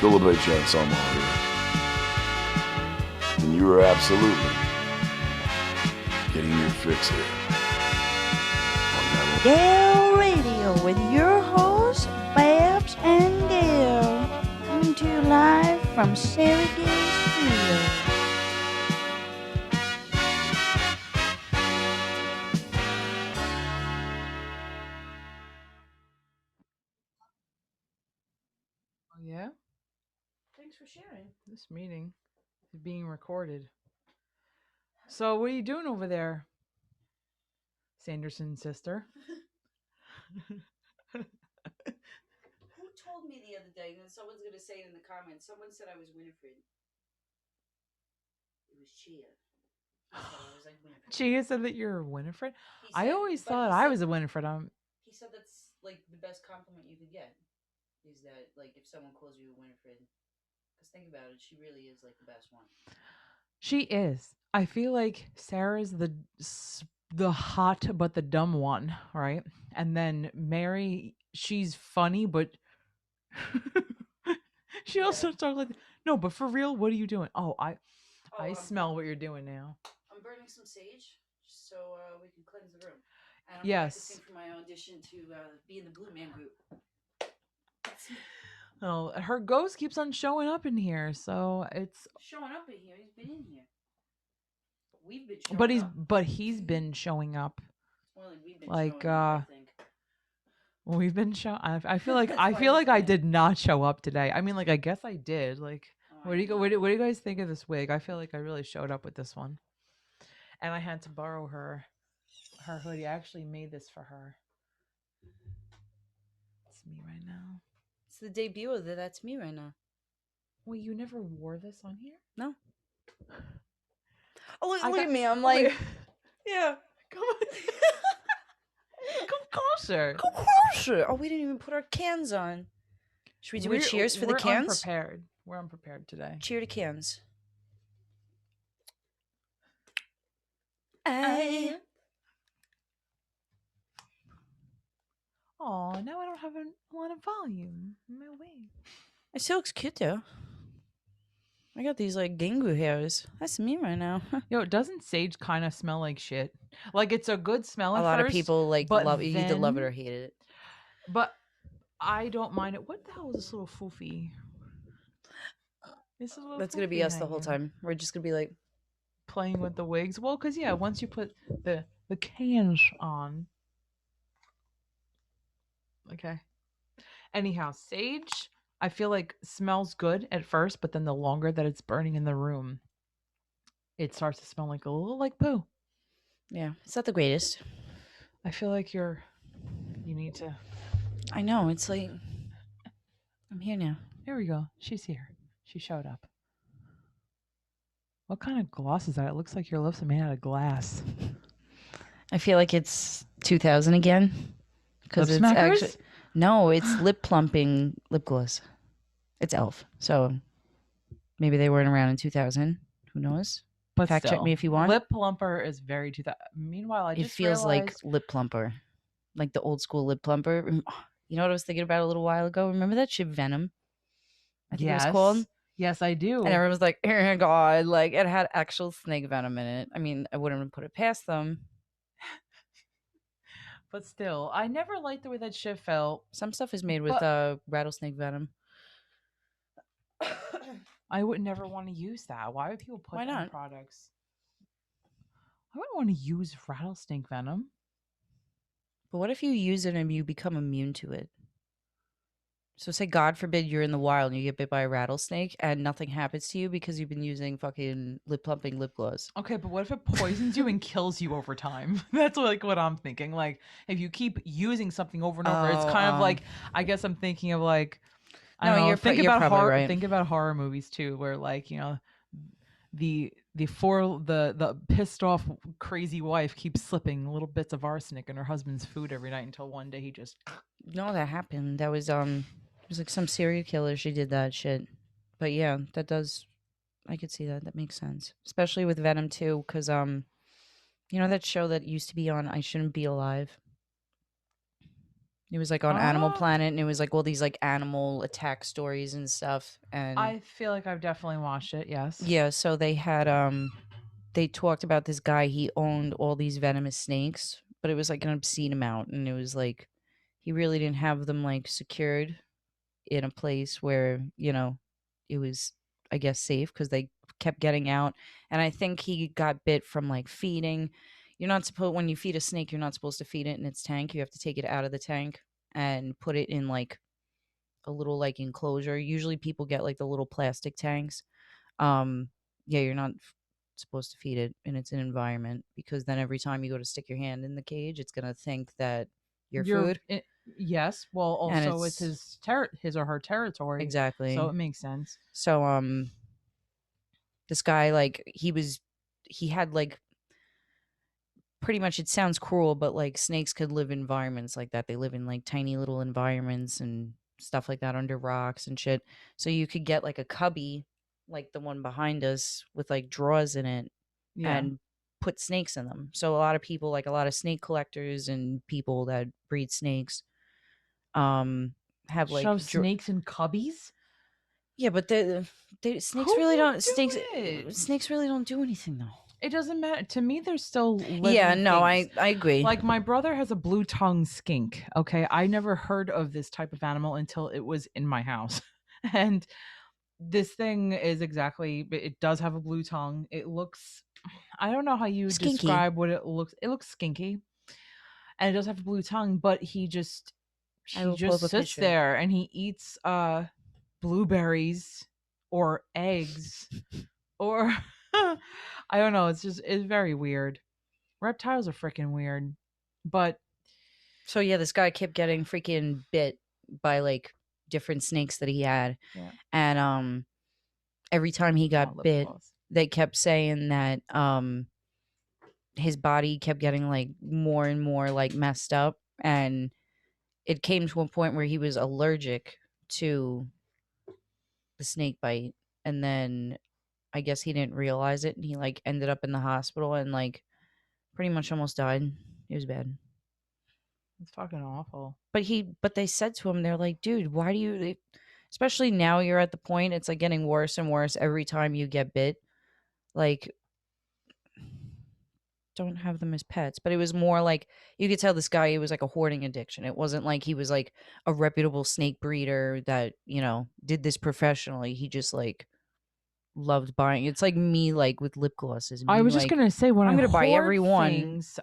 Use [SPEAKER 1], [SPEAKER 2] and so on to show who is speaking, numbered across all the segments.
[SPEAKER 1] Celebration somehow here. And you are absolutely getting your fix here.
[SPEAKER 2] Gale Radio with your hosts, Babs and Gale. Coming to you live from SAGA Studios.
[SPEAKER 3] Yeah?
[SPEAKER 2] Thanks for sharing.
[SPEAKER 3] This meeting is being recorded. So, what are you doing over there, Sanderson's sister?
[SPEAKER 2] Who told me the other day, and someone's going to say it in the comments, someone said I was Winifred. It was Chia. He said I was like Winifred.
[SPEAKER 3] Chia said that you're a Winifred?
[SPEAKER 2] He
[SPEAKER 3] I
[SPEAKER 2] said-
[SPEAKER 3] always
[SPEAKER 2] but
[SPEAKER 3] thought
[SPEAKER 2] he
[SPEAKER 3] I
[SPEAKER 2] said-
[SPEAKER 3] was a Winifred.
[SPEAKER 2] He said that's like the best compliment you could get. Is that like if someone calls you a Winifred? Because think about it, she really is like the best one.
[SPEAKER 3] She is. I feel like Sarah's the hot but the dumb one, right? And then Mary, she's funny, but she also talks like, no, but for real, what are you doing? Oh, I smell what you're doing now.
[SPEAKER 2] I'm burning some sage so we can cleanse the room. And I'm
[SPEAKER 3] Yes.
[SPEAKER 2] practicing for my audition to be in the Blue Man Group.
[SPEAKER 3] Oh, her ghost keeps on showing up in here, so it's
[SPEAKER 2] Showing up in here. He's been in here. We've been showing
[SPEAKER 3] but
[SPEAKER 2] up.
[SPEAKER 3] he's been showing up.
[SPEAKER 2] It's more like we've been
[SPEAKER 3] Like,
[SPEAKER 2] showing up, I think.
[SPEAKER 3] We've been I feel like
[SPEAKER 2] That's
[SPEAKER 3] I
[SPEAKER 2] why
[SPEAKER 3] feel
[SPEAKER 2] he's
[SPEAKER 3] like I
[SPEAKER 2] been-
[SPEAKER 3] did not show up today. I mean, like I guess I did. Like, what do you what do you guys think of this wig? I feel like I really showed up with this one, and I had to borrow her hoodie. I actually made this for her. It's me right now.
[SPEAKER 2] It's the debut of the That's Me right now.
[SPEAKER 3] Well, you never wore this on here?
[SPEAKER 2] No. Oh, look,
[SPEAKER 3] I
[SPEAKER 2] look
[SPEAKER 3] got-
[SPEAKER 2] at me. I'm
[SPEAKER 3] oh,
[SPEAKER 2] like,
[SPEAKER 3] wait.
[SPEAKER 2] yeah.
[SPEAKER 3] Come on. Come closer.
[SPEAKER 2] Go closer. Oh, we didn't even put our cans on. Should we do a cheers for the cans?
[SPEAKER 3] We're unprepared. We're unprepared today.
[SPEAKER 2] Cheer to cans.
[SPEAKER 3] Oh, now I don't have a lot of volume. No way.
[SPEAKER 2] It still looks cute though. I got these like gangu hairs. That's me right now.
[SPEAKER 3] Yo, doesn't sage kind of smell like shit? Like it's a good smell.
[SPEAKER 2] A
[SPEAKER 3] at
[SPEAKER 2] lot of
[SPEAKER 3] first,
[SPEAKER 2] people like
[SPEAKER 3] but
[SPEAKER 2] love it. You either love it
[SPEAKER 3] then-
[SPEAKER 2] or hate it.
[SPEAKER 3] But I don't mind it. What the hell is this little foofy?
[SPEAKER 2] That's gonna be us the whole time. We're just gonna be like,
[SPEAKER 3] playing with the wigs. Well, because yeah, once you put the cans on. Okay. Anyhow, sage, I feel like smells good at first, but then the longer that it's burning in the room, it starts to smell like a little like poo.
[SPEAKER 2] yeah, it's not the greatest.
[SPEAKER 3] I feel like you need to.
[SPEAKER 2] I know. It's like, I'm here now.
[SPEAKER 3] Here we go. She's here. She showed up. What kind of gloss is that? It looks like your lips are made out of glass.
[SPEAKER 2] I feel like it's 2000 again. Because
[SPEAKER 3] Lip
[SPEAKER 2] it's
[SPEAKER 3] smackers?
[SPEAKER 2] actually no, it's lip plumping lip gloss. It's Elf, so maybe they weren't around in 2000. Who knows?
[SPEAKER 3] But
[SPEAKER 2] Fact check
[SPEAKER 3] still,
[SPEAKER 2] me if you want.
[SPEAKER 3] Lip plumper is very 2000. Meanwhile, I
[SPEAKER 2] It
[SPEAKER 3] just
[SPEAKER 2] feels like
[SPEAKER 3] realized-
[SPEAKER 2] lip plumper, like the old school lip plumper. You know what I was thinking about a little while ago? Remember that shit Venom? I think it was called.
[SPEAKER 3] Yes, I do.
[SPEAKER 2] And everyone was like, "Oh my god!" Like it had actual snake venom in it. I mean, I wouldn't have put it past them.
[SPEAKER 3] But still, I never liked the way that shit felt.
[SPEAKER 2] Some stuff is made with rattlesnake venom.
[SPEAKER 3] I would never want to use that. Why would people put
[SPEAKER 2] Why
[SPEAKER 3] that in
[SPEAKER 2] not?
[SPEAKER 3] products? I wouldn't want to use rattlesnake venom.
[SPEAKER 2] But what if you use it and you become immune to it? So say God forbid you're in the wild and you get bit by a rattlesnake and nothing happens to you because you've been using fucking lip plumping lip gloss.
[SPEAKER 3] Okay, but what if it poisons you and kills you over time? That's like what I'm thinking. Like if you keep using something over and over, it's kind of like, I guess I'm thinking of like, I don't know,
[SPEAKER 2] you're
[SPEAKER 3] think
[SPEAKER 2] you're
[SPEAKER 3] about
[SPEAKER 2] probably
[SPEAKER 3] horror.
[SPEAKER 2] right.
[SPEAKER 3] Think about horror movies too, where like the pissed off crazy wife keeps slipping little bits of arsenic in her husband's food every night until one day he just.
[SPEAKER 2] No, that happened. That was it was like some serial killer. She did that shit. But yeah, that does. I could see that. That makes sense, especially with Venom too, because you know that show that used to be on I Shouldn't Be Alive. It was like on Animal Planet, and it was like all these like animal attack stories and stuff. And
[SPEAKER 3] I feel like I've definitely watched it. Yes.
[SPEAKER 2] yeah, so they had they talked about this guy. He owned all these venomous snakes, but it was like an obscene amount, and it was like he really didn't have them like secured in a place where it was, I guess, safe, because they kept getting out. And I think he got bit from like feeding. You're not supposed When you feed a snake, you're not supposed to feed it in its tank. You have to take it out of the tank and put it in like a little like enclosure. Usually people get like the little plastic tanks. Yeah, you're not supposed to feed it in its environment, because then every time you go to stick your hand in the cage, it's going to think that you're food.
[SPEAKER 3] Yes. Well,
[SPEAKER 2] And
[SPEAKER 3] also it's his or her territory.
[SPEAKER 2] Exactly.
[SPEAKER 3] So it makes sense.
[SPEAKER 2] So this guy, like, he had like, pretty much, it sounds cruel, but like snakes could live in environments like that. They live in like tiny little environments and stuff like that, under rocks and shit. So you could get like a cubby like the one behind us with like drawers in it,
[SPEAKER 3] Yeah.
[SPEAKER 2] and put snakes in them. So a lot of people, like a lot of snake collectors and people that breed snakes, have like
[SPEAKER 3] shove snakes in cubbies.
[SPEAKER 2] Yeah, but snakes
[SPEAKER 3] Who
[SPEAKER 2] really
[SPEAKER 3] would
[SPEAKER 2] don't.
[SPEAKER 3] do it?
[SPEAKER 2] Snakes really don't do anything though.
[SPEAKER 3] It doesn't matter to me. They're still living
[SPEAKER 2] Yeah, no,
[SPEAKER 3] things.
[SPEAKER 2] I agree.
[SPEAKER 3] Like my brother has a blue tongue skink. Okay, I never heard of this type of animal until it was in my house, and this thing is exactly. It does have a blue tongue. It looks. I don't know how you would
[SPEAKER 2] Skinky.
[SPEAKER 3] describe what it looks. It looks skinky, and it does have a blue tongue. But he just
[SPEAKER 2] sits
[SPEAKER 3] sits there and he eats blueberries or eggs or I don't know. It's very weird. Reptiles are freaking weird. But
[SPEAKER 2] So yeah, this guy kept getting freaking bit by like different snakes that he had.
[SPEAKER 3] Yeah.
[SPEAKER 2] And every time he got bit, they kept saying that his body kept getting like more and more like messed up, and it came to a point where he was allergic to the snake bite. And then I guess he didn't realize it, and he like ended up in the hospital and like pretty much almost died. It was bad.
[SPEAKER 3] It's fucking awful.
[SPEAKER 2] But they said to him, they're like, dude, why do you, especially now you're at the point, it's like getting worse and worse every time you get bit. Like, don't have them as pets. But it was more like, you could tell this guy, it was like a hoarding addiction. It wasn't like he was like a reputable snake breeder that, did this professionally. He just like loved buying. It's like me, like with lip glosses.
[SPEAKER 3] I was just gonna say, when
[SPEAKER 2] I'm
[SPEAKER 3] gonna
[SPEAKER 2] buy every one.
[SPEAKER 3] Things,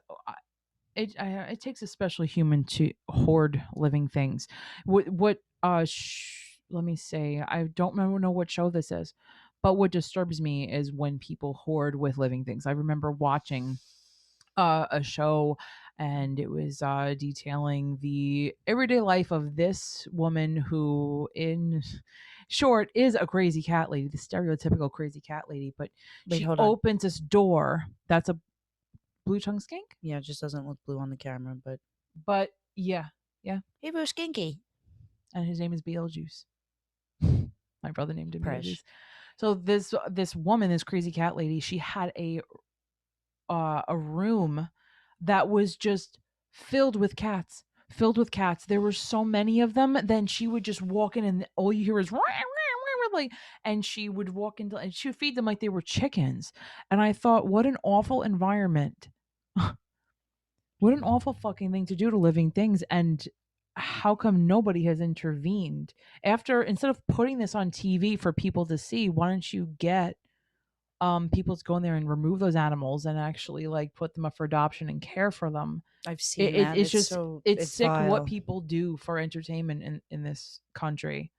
[SPEAKER 3] it takes a special human to hoard living things. Let me say, I don't know what show this is, but what disturbs me is when people hoard with living things. I remember watching a show, and it was detailing the everyday life of this woman who, in short, is a crazy cat lady, the stereotypical crazy cat lady. But she opens this door. That's a blue tongue skink.
[SPEAKER 2] Yeah, it just doesn't look blue on the camera,
[SPEAKER 3] but yeah.
[SPEAKER 2] Hey, boo, skinky.
[SPEAKER 3] And his name is Beetlejuice. My brother named him Beetlejuice. So this woman, this crazy cat lady, she had a room that was just filled with cats. There were so many of them. Then she would just walk in, and all you hear is like, and she would walk into, and she would feed them like they were chickens. And I thought, what an awful environment. What an awful fucking thing to do to living things. And how come nobody has intervened? Instead of putting this on TV for people to see, why don't you get people to go in there and remove those animals and actually like put them up for adoption and care for them?
[SPEAKER 2] I've seen that.
[SPEAKER 3] It's just it's sick
[SPEAKER 2] vile.
[SPEAKER 3] what people do for entertainment in this country.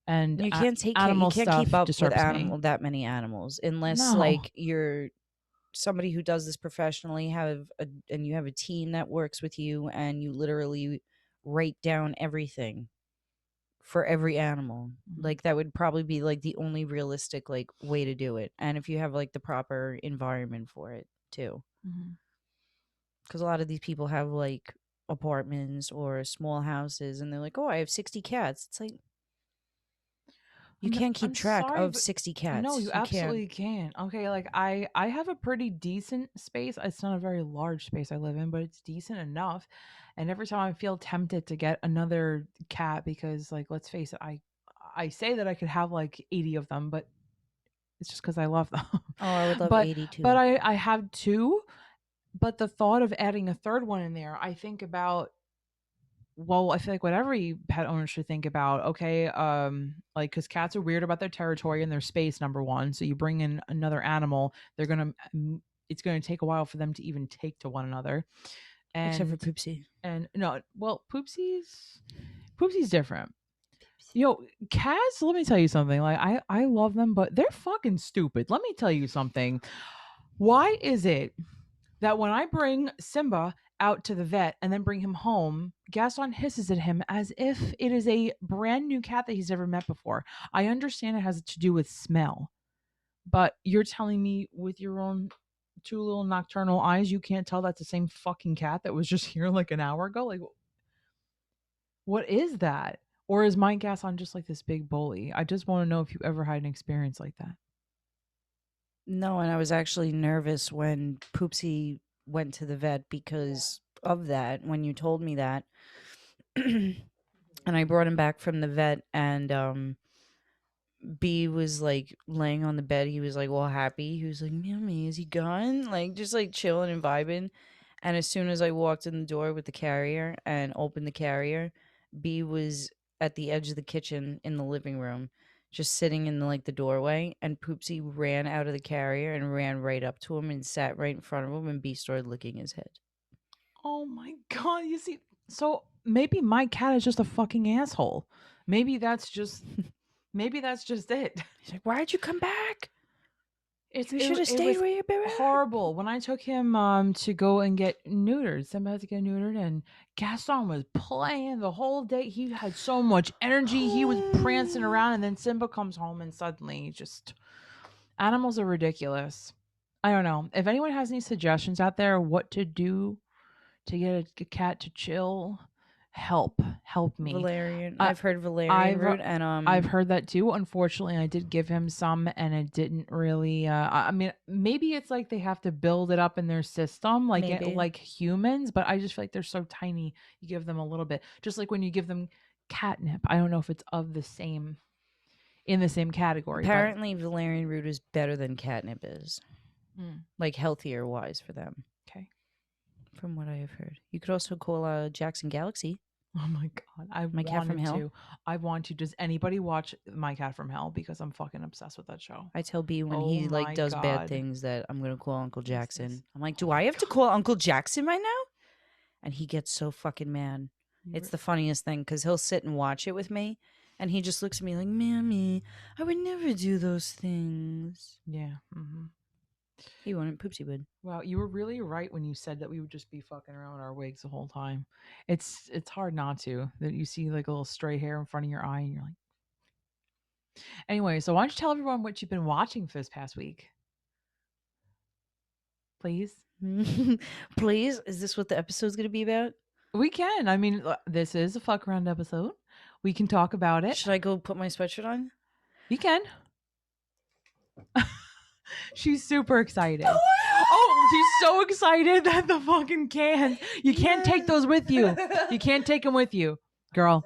[SPEAKER 3] And
[SPEAKER 2] you can't take
[SPEAKER 3] animal
[SPEAKER 2] you can't
[SPEAKER 3] stuff
[SPEAKER 2] keep up with
[SPEAKER 3] that
[SPEAKER 2] many animals unless like you're somebody who does this professionally, and you have a team that works with you, and you literally write down everything for every animal. Like that would probably be like the only realistic like way to do it. And if you have like the proper environment for it too. Because a lot of these people have like apartments or small houses, and they're like, oh, I have 60 cats. It's like, you can't keep track of 60 cats.
[SPEAKER 3] No, you absolutely can't. Okay, like I have a pretty decent space. It's not a very large space I live in, but it's decent enough. And every time I feel tempted to get another cat because, like, let's face it, I say that I could have like 80 of them, but it's just because I love them.
[SPEAKER 2] Oh, I would love
[SPEAKER 3] but
[SPEAKER 2] 82.
[SPEAKER 3] but I have two. But the thought of adding a third one in there, I think about, well, I feel like what every pet owner should think about. Okay, like, because cats are weird about their territory and their space, number one. So you bring in another animal, it's gonna take a while for them to even take to one another.
[SPEAKER 2] Except for
[SPEAKER 3] And
[SPEAKER 2] Poopsie.
[SPEAKER 3] and no, well, Poopsie's different. Cats, let me tell you something. Like, I love them, but they're fucking stupid. Let me tell you something. Why is it that when I bring Simba out to the vet and then bring him home, Gaston hisses at him as if it is a brand new cat that he's never met before? I understand it has to do with smell, but you're telling me with your own two little nocturnal eyes you can't tell that's the same fucking cat that was just here like an hour ago? Like, what is that? Or is my Gaston just like this big bully? I just want to know if you ever had an experience like that.
[SPEAKER 2] No, and I was actually nervous when Poopsie went to the vet because of that, when you told me that. And I brought him back from the vet, and B was like laying on the bed. He was like all happy. He was like, "Mommy, is he gone?" Like just like chilling and vibing. And as soon as I walked in the door with the carrier and opened the carrier, B was at the edge of the kitchen in the living room, just sitting in the doorway. And Poopsie ran out of the carrier and ran right up to him and sat right in front of him. And B started licking his head.
[SPEAKER 3] Oh my god, you see, so maybe my cat is just a fucking asshole. Maybe that's just it.
[SPEAKER 2] He's like, "Why'd you come back?
[SPEAKER 3] It
[SPEAKER 2] You should have
[SPEAKER 3] it
[SPEAKER 2] stayed
[SPEAKER 3] was
[SPEAKER 2] where you been."
[SPEAKER 3] horrible. When I took him to go and get neutered, somebody had to get neutered, and Gaston was playing the whole day. He had so much energy. He was prancing around, and then Simba comes home and suddenly just, animals are ridiculous. I don't know. If anyone has any suggestions out there what to do to get a cat to chill, help me.
[SPEAKER 2] Valerian.
[SPEAKER 3] I-
[SPEAKER 2] I've heard valerian
[SPEAKER 3] I've
[SPEAKER 2] root, and
[SPEAKER 3] I've heard that too. Unfortunately, I did give him some, and it didn't really. I mean, maybe it's like they have to build it up in their system,
[SPEAKER 2] Maybe.
[SPEAKER 3] like humans. But I just feel like they're so tiny. You give them a little bit, just like when you give them catnip. I don't know if it's of the same, in the same category.
[SPEAKER 2] Apparently, valerian root is better than catnip is.
[SPEAKER 3] But,
[SPEAKER 2] Like healthier wise for them,
[SPEAKER 3] okay.
[SPEAKER 2] from what I have heard. You could also call Jackson Galaxy.
[SPEAKER 3] Oh my god,
[SPEAKER 2] My Cat from Hell.
[SPEAKER 3] I want to. Does anybody watch My Cat from Hell? Because I'm fucking obsessed with that show.
[SPEAKER 2] I tell B when
[SPEAKER 3] Oh
[SPEAKER 2] he
[SPEAKER 3] my
[SPEAKER 2] does
[SPEAKER 3] God.
[SPEAKER 2] bad things that I'm gonna call Uncle
[SPEAKER 3] This
[SPEAKER 2] Jackson.
[SPEAKER 3] is-
[SPEAKER 2] I'm like,
[SPEAKER 3] oh
[SPEAKER 2] do
[SPEAKER 3] my
[SPEAKER 2] I have to
[SPEAKER 3] God.
[SPEAKER 2] call Uncle Jackson right now? And he gets so fucking mad.
[SPEAKER 3] You
[SPEAKER 2] It's
[SPEAKER 3] re-
[SPEAKER 2] the funniest thing because he'll sit and watch it with me, and he just looks at me like, "Mammy, I would never do those things."
[SPEAKER 3] Yeah. Mm-hmm.
[SPEAKER 2] He wouldn't. Poopsie would.
[SPEAKER 3] Wow, you were really right when you said that we would just be fucking around with our wigs the whole time. It's hard not to. That you see like a little stray hair in front of your eye, and you're like. Anyway, so why don't you tell everyone what you've been watching for this past week, please?
[SPEAKER 2] Please, is this what the episode's gonna be about?
[SPEAKER 3] We can. I mean, this is a fuck around episode. We can talk about it.
[SPEAKER 2] Should I go put my sweatshirt on?
[SPEAKER 3] You can. She's super excited. Oh, she's so excited that the fucking can. You can't take those with you. You can't take them with you, girl.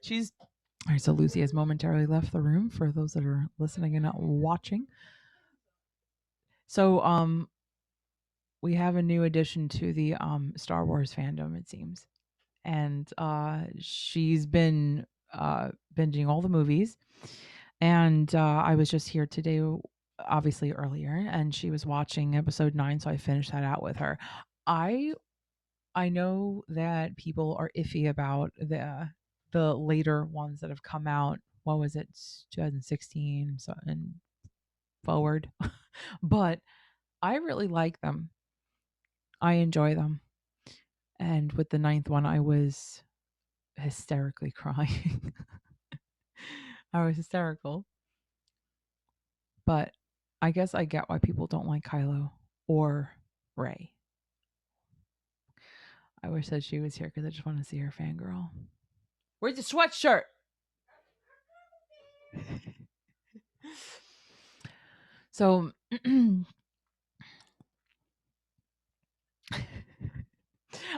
[SPEAKER 3] She's all right. So Lucy has momentarily left the room for those that are listening and not watching. So we have a new addition to the Star Wars fandom, it seems, and she's been binging all the movies. And I was just here today, obviously earlier, and she was watching episode 9, so I finished that out with her. I know that people are iffy about the later ones that have come out. What was it, 2016 so, and forward? But I really like them. I enjoy them. And with the 9th one, I was hysterically crying. I was hysterical. But I guess I get why people don't like Kylo or Rey. I wish that she was here because I just want to see her fangirl. Where's the sweatshirt? So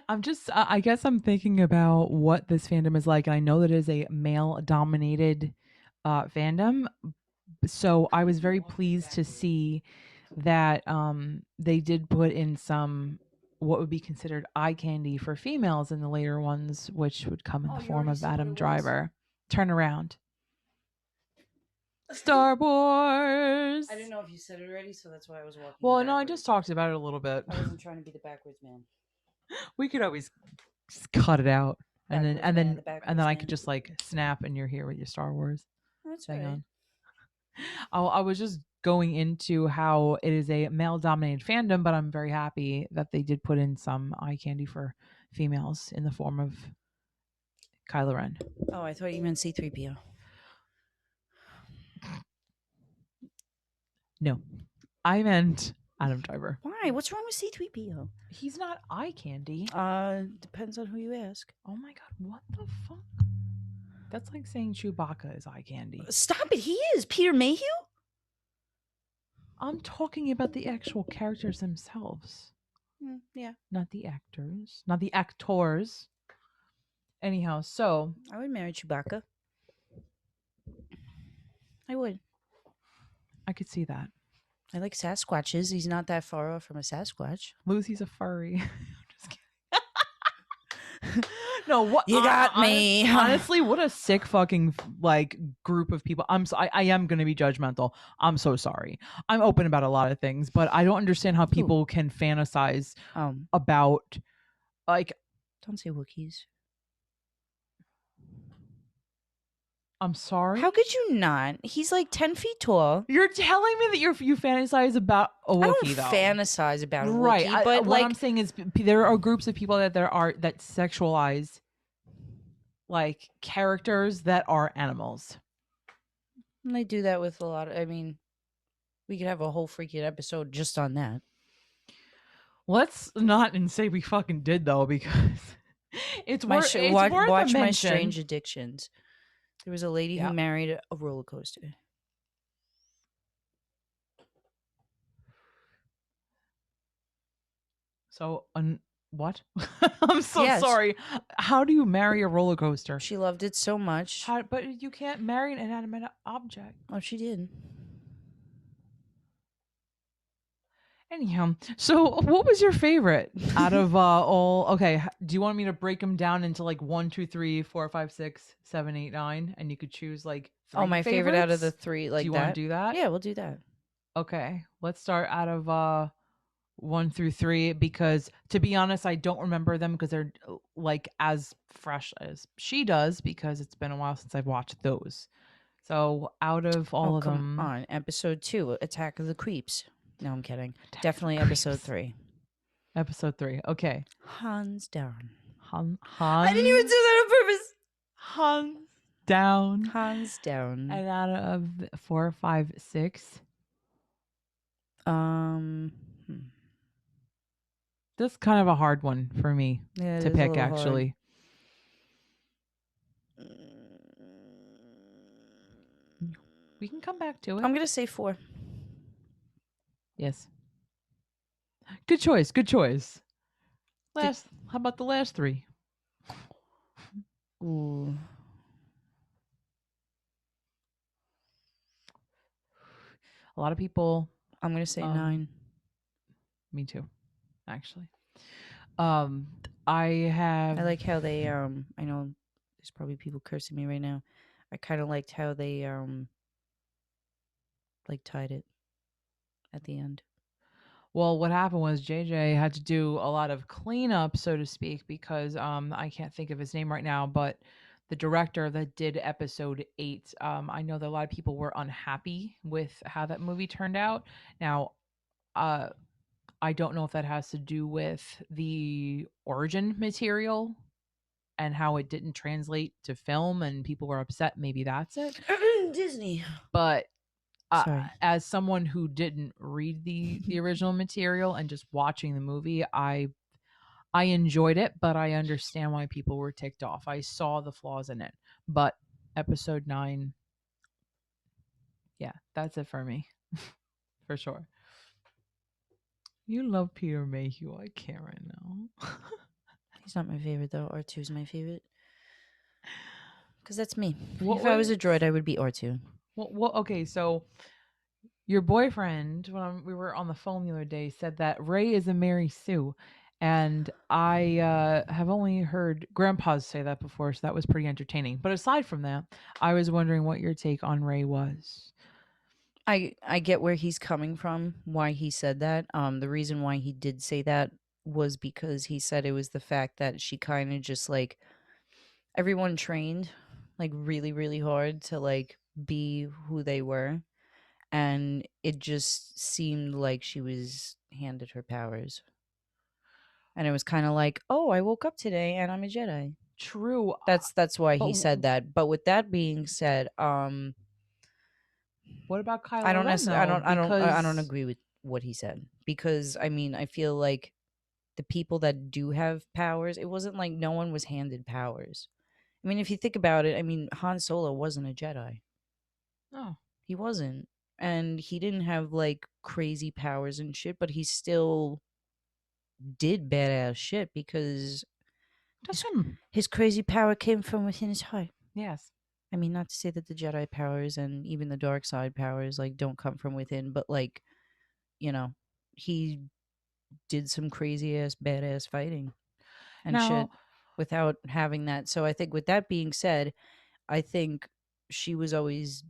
[SPEAKER 3] I'm just, I guess I'm thinking about what this fandom is like. And I know that it is a male dominated fandom. So I was very pleased to see that they did put in some what would be considered eye candy for females in the later ones, which would come in
[SPEAKER 2] Oh,
[SPEAKER 3] the
[SPEAKER 2] you
[SPEAKER 3] form
[SPEAKER 2] already
[SPEAKER 3] of
[SPEAKER 2] said what
[SPEAKER 3] Adam
[SPEAKER 2] it was.
[SPEAKER 3] Driver. Turn around. Star Wars.
[SPEAKER 2] I didn't know if you said it already, so that's why I was walking.
[SPEAKER 3] Well, no, I
[SPEAKER 2] backwards.
[SPEAKER 3] just talked about it a little bit.
[SPEAKER 2] I wasn't trying to be the backwards man.
[SPEAKER 3] We could always just cut it out, and
[SPEAKER 2] Backwards
[SPEAKER 3] then
[SPEAKER 2] man,
[SPEAKER 3] and
[SPEAKER 2] the
[SPEAKER 3] then
[SPEAKER 2] backwards
[SPEAKER 3] I
[SPEAKER 2] man.
[SPEAKER 3] could just like snap, and you're here with your Star Wars
[SPEAKER 2] That's
[SPEAKER 3] thing
[SPEAKER 2] right.
[SPEAKER 3] on. I was just going into how it is a male-dominated fandom, but I'm very happy that they did put in some eye candy for females in the form of Kylo Ren.
[SPEAKER 2] Oh, I thought you meant C-3PO.
[SPEAKER 3] No, I meant Adam Driver.
[SPEAKER 2] Why? What's wrong with C-3PO?
[SPEAKER 3] He's not eye candy.
[SPEAKER 2] Depends on who you ask.
[SPEAKER 3] Oh my god, what the fuck? That's like saying Chewbacca is eye candy.
[SPEAKER 2] Stop it! He is Peter Mayhew.
[SPEAKER 3] I'm talking about the actual characters themselves.
[SPEAKER 2] Yeah,
[SPEAKER 3] Not the actors. Not the actors. Anyhow, so
[SPEAKER 2] I would marry Chewbacca. I would.
[SPEAKER 3] I could see that.
[SPEAKER 2] I like Sasquatches. He's not that far off from a Sasquatch.
[SPEAKER 3] Lucy's a furry. I'm just kidding. No, what
[SPEAKER 2] You got me.
[SPEAKER 3] Honestly, what a sick fucking like group of people. I am gonna be judgmental. I'm so sorry. I'm open about a lot of things, but I don't understand how people can fantasize about like.
[SPEAKER 2] Don't say Wookiees.
[SPEAKER 3] I'm sorry.
[SPEAKER 2] How could you not? He's like 10 feet tall.
[SPEAKER 3] You're telling me that you fantasize about a Wookiee,
[SPEAKER 2] I don't
[SPEAKER 3] though.
[SPEAKER 2] fantasize about a
[SPEAKER 3] Right.
[SPEAKER 2] Wookiee, but
[SPEAKER 3] what
[SPEAKER 2] like
[SPEAKER 3] I'm saying is there are groups of people that that sexualize like characters that are animals.
[SPEAKER 2] and they do that with a lot of. I mean, we could have a whole freaking episode just on that.
[SPEAKER 3] Let's not and say we fucking did though, because it's worth
[SPEAKER 2] watch
[SPEAKER 3] a
[SPEAKER 2] My
[SPEAKER 3] mention.
[SPEAKER 2] Strange Addictions. There was a lady who married a roller coaster.
[SPEAKER 3] So, what? I'm so sorry. How do you marry a roller coaster?
[SPEAKER 2] She loved it so much.
[SPEAKER 3] But you can't marry an inanimate object.
[SPEAKER 2] Oh, she did.
[SPEAKER 3] Anyhow, so what was your favorite out of all? Okay, do you want me to break them down into like 1, 2, 3, 4, 5, 6, 7, 8, 9, and you could choose like 3
[SPEAKER 2] my favorite out of the 3, like
[SPEAKER 3] do you
[SPEAKER 2] that?
[SPEAKER 3] want to do that?
[SPEAKER 2] Yeah, we'll do that.
[SPEAKER 3] Okay, let's start out of 1 through 3 because to be honest, I don't remember them because they're like as fresh as she does because it's been a while since I've watched those. So out of all of them,
[SPEAKER 2] on episode 2, Attack of the Creeps. No, I'm kidding. Definitely episode 3.
[SPEAKER 3] Episode 3. Okay.
[SPEAKER 2] Hands down.
[SPEAKER 3] Hans.
[SPEAKER 2] I didn't even do that on purpose.
[SPEAKER 3] Hands down.
[SPEAKER 2] Hands down.
[SPEAKER 3] And out of 4, 5, 6. This is kind of a hard one for me to pick, actually. We can come back to it.
[SPEAKER 2] I'm going to say 4.
[SPEAKER 3] Yes. Good choice. Good choice. How about the last 3?
[SPEAKER 2] Ooh.
[SPEAKER 3] A lot of people.
[SPEAKER 2] I'm going to say 9.
[SPEAKER 3] Me too, actually. I
[SPEAKER 2] like how they I know there's probably people cursing me right now. I kind of liked how they like tied it at the end.
[SPEAKER 3] Well, what happened was JJ had to do a lot of cleanup, so to speak, because I can't think of his name right now, but the director that did episode 8, I know that a lot of people were unhappy with how that movie turned out. Now, I don't know if that has to do with the origin material and how it didn't translate to film and people were upset. Maybe that's it.
[SPEAKER 2] Disney.
[SPEAKER 3] But as someone who didn't read the original material and just watching the movie, I enjoyed it, but I understand why people were ticked off. I saw the flaws in it. But episode 9, yeah, that's it for me. For sure. You love Peter Mayhew. I can't right now.
[SPEAKER 2] He's not my favorite though. R2's my favorite. Because that's me.
[SPEAKER 3] What
[SPEAKER 2] If I was a
[SPEAKER 3] was
[SPEAKER 2] droid, I would be R2.
[SPEAKER 3] Well, okay, so your boyfriend, when we were on the phone the other day, said that Ray is a Mary Sue. And I have only heard grandpas say that before, so that was pretty entertaining. But aside from that, I was wondering what your take on Ray was.
[SPEAKER 2] I get where he's coming from, why he said that. The reason why he did say that was because he said it was the fact that she kind of just like everyone trained like really really hard to like be who they were, and it just seemed like she was handed her powers. And it was kind of like, "Oh, I woke up today and I'm a Jedi."
[SPEAKER 3] True,
[SPEAKER 2] That's why
[SPEAKER 3] but
[SPEAKER 2] he said that. But with that being said,
[SPEAKER 3] what about
[SPEAKER 2] I
[SPEAKER 3] Kylo
[SPEAKER 2] don't
[SPEAKER 3] Ren
[SPEAKER 2] necessarily
[SPEAKER 3] though?
[SPEAKER 2] I don't
[SPEAKER 3] Because
[SPEAKER 2] agree with what he said, because I mean, I feel like the people that do have powers, it wasn't like no one was handed powers. I mean, if you think about it, I mean, Han Solo wasn't a Jedi.
[SPEAKER 3] oh,
[SPEAKER 2] He wasn't. And he didn't have like crazy powers and shit, but he still did badass shit because
[SPEAKER 3] just
[SPEAKER 2] his,
[SPEAKER 3] him.
[SPEAKER 2] his crazy power came from within his heart.
[SPEAKER 3] Yes.
[SPEAKER 2] I mean, not to say that the Jedi powers and even the dark side powers like don't come from within, but like, you know, he did some crazy ass badass fighting and shit
[SPEAKER 3] Now,
[SPEAKER 2] without having that. So I think with that being said, I think she always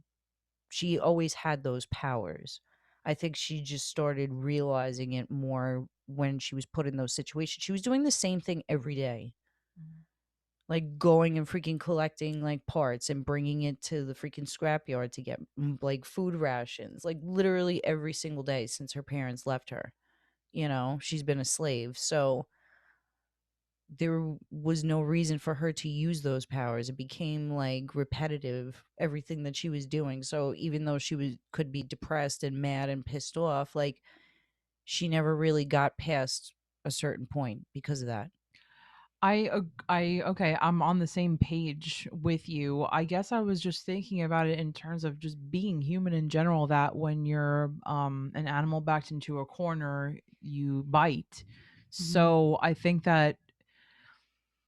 [SPEAKER 2] had those powers. I think she just started realizing it more when she was put in those situations. She was doing the same thing every day. Like going and freaking collecting like parts and bringing it to the freaking scrapyard to get like food rations, like literally every single day since her parents left her. You know, she's been a slave. So there was no reason for her to use those powers. It became like repetitive, everything that she was doing. So even though she was could be depressed and mad and pissed off, like she never really got past a certain point because of that.
[SPEAKER 3] okay, I'm on the same page with you. I guess I was just thinking about it in terms of just being human in general, that when you're an animal backed into a corner, you bite. So I think that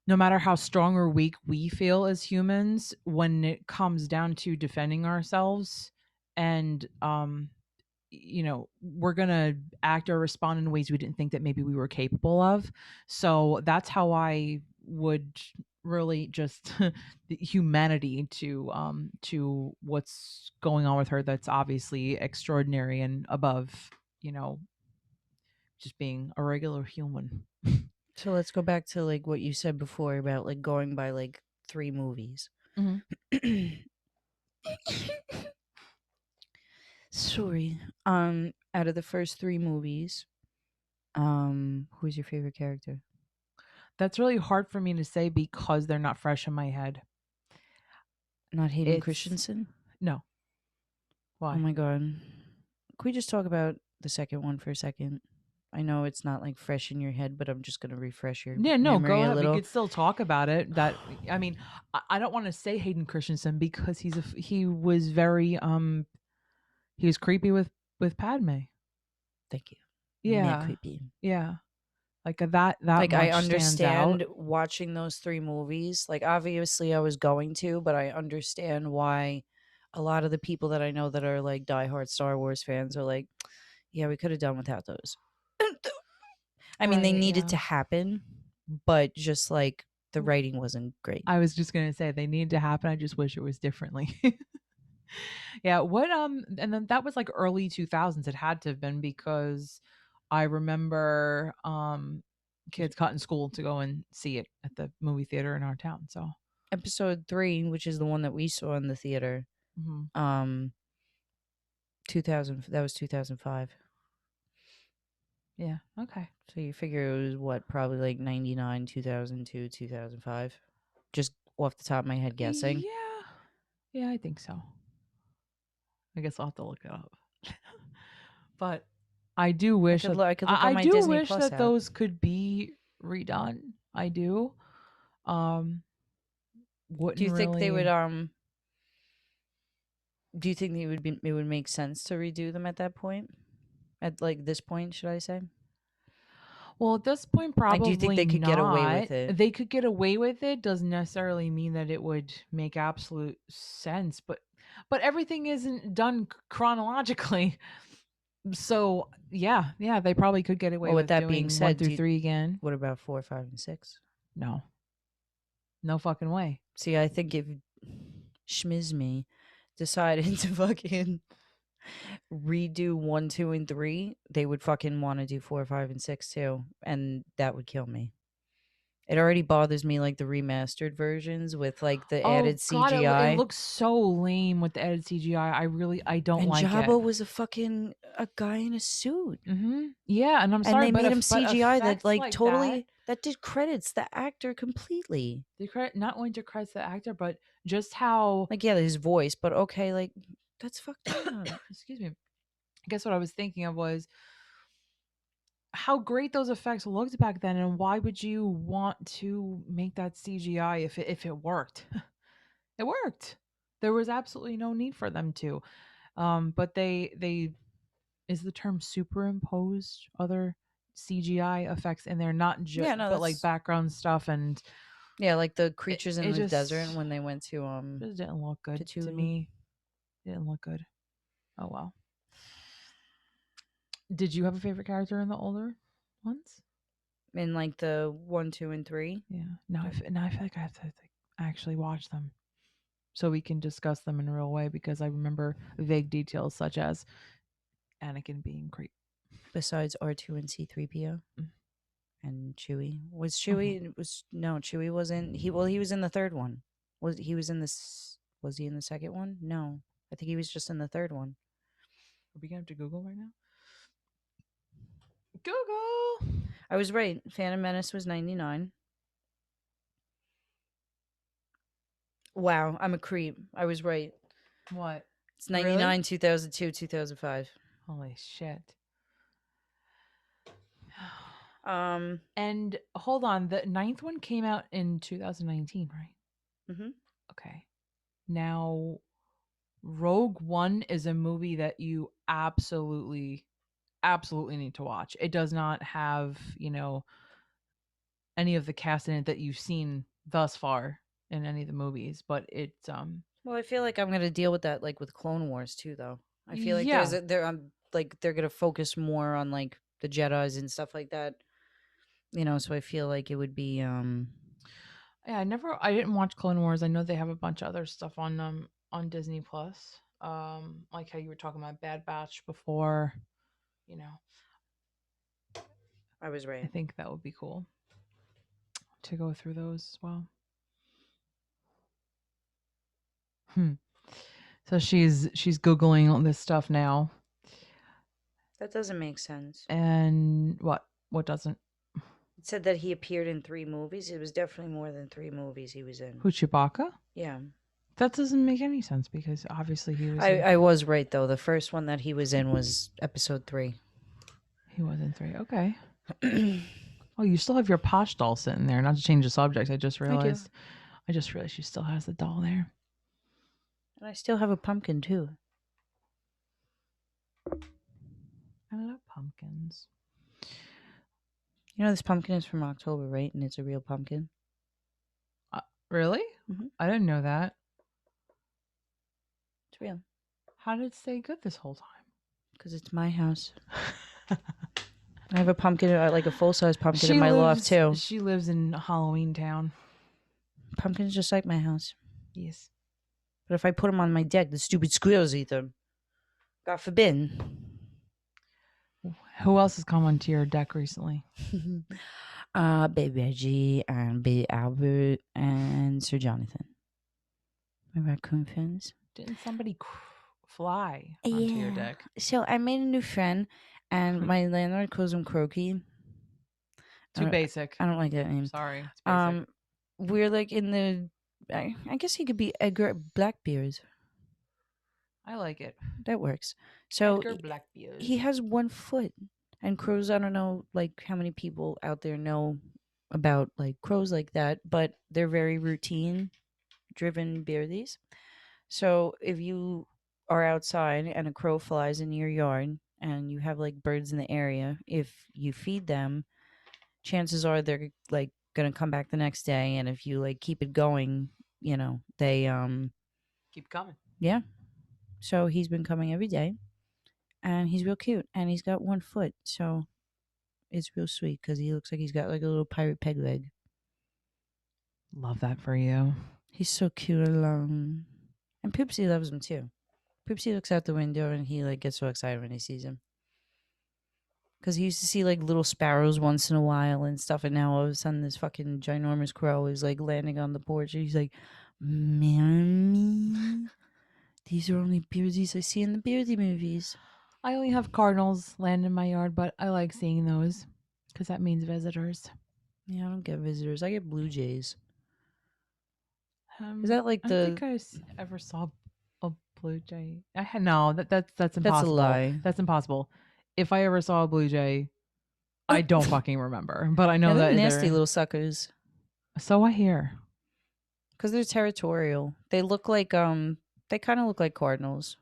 [SPEAKER 3] no matter how strong or weak we feel as humans, when it comes down to defending ourselves and we're going to act or respond in ways we didn't think that maybe we were capable of. So that's how I would really just the humanity to what's going on with her, that's obviously extraordinary and above, you know, just being a regular human.
[SPEAKER 2] So let's go back to like what you said before about like going by like 3 movies.
[SPEAKER 3] Mhm.
[SPEAKER 2] Sorry. Out of the first 3 movies, who's your favorite character?
[SPEAKER 3] That's really hard for me to say because they're not fresh in my head.
[SPEAKER 2] Not Hayden
[SPEAKER 3] It's
[SPEAKER 2] Christensen?
[SPEAKER 3] no. Why?
[SPEAKER 2] Oh my god. Can we just talk about the second one for a second? I know it's not like fresh in your head, but I'm just gonna refresh your
[SPEAKER 3] Yeah, no,
[SPEAKER 2] memory
[SPEAKER 3] go
[SPEAKER 2] a
[SPEAKER 3] ahead. We
[SPEAKER 2] little.
[SPEAKER 3] could still talk about it. That I mean, I don't want to say Hayden Christensen because he was very he was creepy with Padme.
[SPEAKER 2] Thank you. Mad
[SPEAKER 3] Yeah,
[SPEAKER 2] creepy.
[SPEAKER 3] yeah, like that
[SPEAKER 2] Like I
[SPEAKER 3] much stands out.
[SPEAKER 2] understand watching those 3 movies. Like obviously I was going to, but I understand why a lot of the people that I know that are like diehard Star Wars fans are like, yeah, we could have done without those. I mean, they
[SPEAKER 3] Right?
[SPEAKER 2] needed
[SPEAKER 3] Yeah.
[SPEAKER 2] to happen, but just like the writing wasn't great.
[SPEAKER 3] I was just gonna say they need to happen. I just wish it was differently. Yeah. What and then that was like early 2000s. It had to have been because I remember kids cutting school to go and see it at the movie theater in our town. So
[SPEAKER 2] Episode 3, which is the one that we saw in the theater,
[SPEAKER 3] mhm.
[SPEAKER 2] 2000, that was 2005.
[SPEAKER 3] Yeah. Okay.
[SPEAKER 2] So you figure it was what, probably like 99, 2002, 2005. Just off the top of my head guessing.
[SPEAKER 3] Yeah. Yeah, I think so. I guess I'll have to look it up. But I do wish that
[SPEAKER 2] I could look on
[SPEAKER 3] I
[SPEAKER 2] my
[SPEAKER 3] do
[SPEAKER 2] Disney
[SPEAKER 3] wish
[SPEAKER 2] Plus
[SPEAKER 3] that
[SPEAKER 2] app.
[SPEAKER 3] those could be redone. I do. Um
[SPEAKER 2] Do
[SPEAKER 3] wouldn't
[SPEAKER 2] you think they would
[SPEAKER 3] really
[SPEAKER 2] do you think it would make sense to redo them at that point? At like this point, should I say?
[SPEAKER 3] Well, at this point,
[SPEAKER 2] I
[SPEAKER 3] probably
[SPEAKER 2] do think they could get away with it.
[SPEAKER 3] They could get away with it. Doesn't necessarily mean that it would make absolute sense, but everything isn't done chronologically. So yeah, they probably could get away
[SPEAKER 2] Well, with
[SPEAKER 3] with
[SPEAKER 2] that
[SPEAKER 3] doing
[SPEAKER 2] being
[SPEAKER 3] 1
[SPEAKER 2] said,
[SPEAKER 3] through 3 again.
[SPEAKER 2] What about 4, 5, and 6?
[SPEAKER 3] No fucking way.
[SPEAKER 2] See, I think if Schmizme decided to fucking redo 1, 2, and 3, they would fucking want to do 4, 5, and 6 too, and that would kill me. It already bothers me, like the remastered versions with like the added
[SPEAKER 3] God,
[SPEAKER 2] CGI.
[SPEAKER 3] it looks so lame with the added CGI. I don't
[SPEAKER 2] and
[SPEAKER 3] like
[SPEAKER 2] Jabba
[SPEAKER 3] it.
[SPEAKER 2] was a guy in a suit.
[SPEAKER 3] Yeah, and I'm sorry,
[SPEAKER 2] they
[SPEAKER 3] but
[SPEAKER 2] made him
[SPEAKER 3] but
[SPEAKER 2] CGI that
[SPEAKER 3] effects
[SPEAKER 2] like totally
[SPEAKER 3] that
[SPEAKER 2] discredits the actor completely.
[SPEAKER 3] not only discredits the actor, but just how
[SPEAKER 2] Like, yeah, his voice, but okay, like that's fucked up.
[SPEAKER 3] excuse me. I guess what I was thinking of was how great those effects looked back then, and why would you want to make that CGI if it worked? It worked. There was absolutely no need for them to. But they is the term superimposed other CGI effects in there, not just but like background stuff and
[SPEAKER 2] yeah, like the creatures in the
[SPEAKER 3] just
[SPEAKER 2] desert when they went to
[SPEAKER 3] just didn't look good to me. It didn't look good. Oh well. Did you have a favorite character in the older ones?
[SPEAKER 2] In like the 1, 2, and 3?
[SPEAKER 3] Yeah. Now I feel like I have to actually watch them so we can discuss them in a real way, because I remember vague details such as Anakin being great.
[SPEAKER 2] Besides R2 and C3PO and Chewie. Was Chewie Chewie wasn't he was in the third one. Was he in the second one? No. I think he was just in the third one.
[SPEAKER 3] Are we gonna have to Google right now? Google.
[SPEAKER 2] I was right. Phantom Menace was 99. Wow, I'm a creep. I was right.
[SPEAKER 3] What?
[SPEAKER 2] It's 99, really? 2002, 2005.
[SPEAKER 3] Holy shit.
[SPEAKER 2] And
[SPEAKER 3] hold on, the 9th one came out in 2019, right?
[SPEAKER 2] Mm-hmm.
[SPEAKER 3] Okay. Now, Rogue One is a movie that you absolutely need to watch. It does not have, any of the cast in it that you've seen thus far in any of the movies, but it's
[SPEAKER 2] well, I feel like I'm gonna deal with that like with Clone Wars too, though. I feel like they're gonna focus more on like the Jedis and stuff like that. So I feel like it would be
[SPEAKER 3] yeah, I didn't watch Clone Wars. I know they have a bunch of other stuff on Disney Plus. Like how you were talking about Bad Batch before,
[SPEAKER 2] I was right.
[SPEAKER 3] I think that would be cool to go through those as well. So she's Googling all this stuff now.
[SPEAKER 2] That doesn't make sense.
[SPEAKER 3] And what doesn't?
[SPEAKER 2] It said that he appeared in 3 movies. It was definitely more than 3 movies he was in.
[SPEAKER 3] Who, Chewbacca?
[SPEAKER 2] Yeah.
[SPEAKER 3] That doesn't make any sense because obviously he was.
[SPEAKER 2] I was right though. The first one that he was in was episode 3.
[SPEAKER 3] He was in 3. Okay. Oh, you still have your Posh doll sitting there. Not to change the subject, I just realized. I just realized she still has the doll there.
[SPEAKER 2] And I still have a pumpkin too.
[SPEAKER 3] I love pumpkins.
[SPEAKER 2] This pumpkin is from October, right? And it's a real pumpkin.
[SPEAKER 3] Really?
[SPEAKER 2] Mm-hmm.
[SPEAKER 3] I didn't know that.
[SPEAKER 2] It's real.
[SPEAKER 3] How did it stay good this whole time?
[SPEAKER 2] Because it's my house. I have a pumpkin, like a full-size pumpkin in my loft too.
[SPEAKER 3] She lives in Halloween Town.
[SPEAKER 2] Pumpkin's just like my house.
[SPEAKER 3] Yes.
[SPEAKER 2] But if I put them on my deck, the stupid squirrels eat them. God forbid.
[SPEAKER 3] Who else has come onto your deck recently?
[SPEAKER 2] Baby Reggie and Baby Albert and Sir Jonathan. My raccoon fins.
[SPEAKER 3] Didn't somebody fly onto your deck?
[SPEAKER 2] So I made a new friend, and my landlord calls him Croaky.
[SPEAKER 3] Too basic.
[SPEAKER 2] I don't like that name.
[SPEAKER 3] Sorry. It's basic.
[SPEAKER 2] We're like in the. I guess he could be Edgar Blackbeard.
[SPEAKER 3] I like it.
[SPEAKER 2] That works. So
[SPEAKER 3] Edgar Blackbeard.
[SPEAKER 2] He has 1 foot, and crows. I don't know, like how many people out there know about like crows like that, but they're very routine-driven beardies. So if you are outside and a crow flies in your yard and you have like birds in the area, if you feed them, chances are they're like gonna come back the next day, and if you like keep it going, you know, they
[SPEAKER 3] Keep coming.
[SPEAKER 2] yeah. So he's been coming every day, and he's real cute, and he's got 1 foot, so it's real sweet because he looks like he's got like a little pirate peg leg.
[SPEAKER 3] Love that for you.
[SPEAKER 2] He's so cute alone, and Poopsie loves him too. Poopsie looks out the window and he like gets so excited when he sees him. Because he used to see like little sparrows once in a while and stuff, and now all of a sudden this fucking ginormous crow is like landing on the porch, and he's like, "Mommy, these are only birdies I see in the birdie movies."
[SPEAKER 3] I only have cardinals land in my yard, but I like seeing those because that means visitors.
[SPEAKER 2] Yeah, I don't get visitors. I get blue jays. Is that like
[SPEAKER 3] I
[SPEAKER 2] the?
[SPEAKER 3] don't think I ever saw a blue jay. I had no. That's impossible.
[SPEAKER 2] That's a lie.
[SPEAKER 3] That's impossible. If I ever saw a blue jay, I don't fucking remember. But I know
[SPEAKER 2] Yeah,
[SPEAKER 3] that
[SPEAKER 2] they're nasty little suckers.
[SPEAKER 3] So I hear.
[SPEAKER 2] Because they're territorial. They look like they kind of look like cardinals,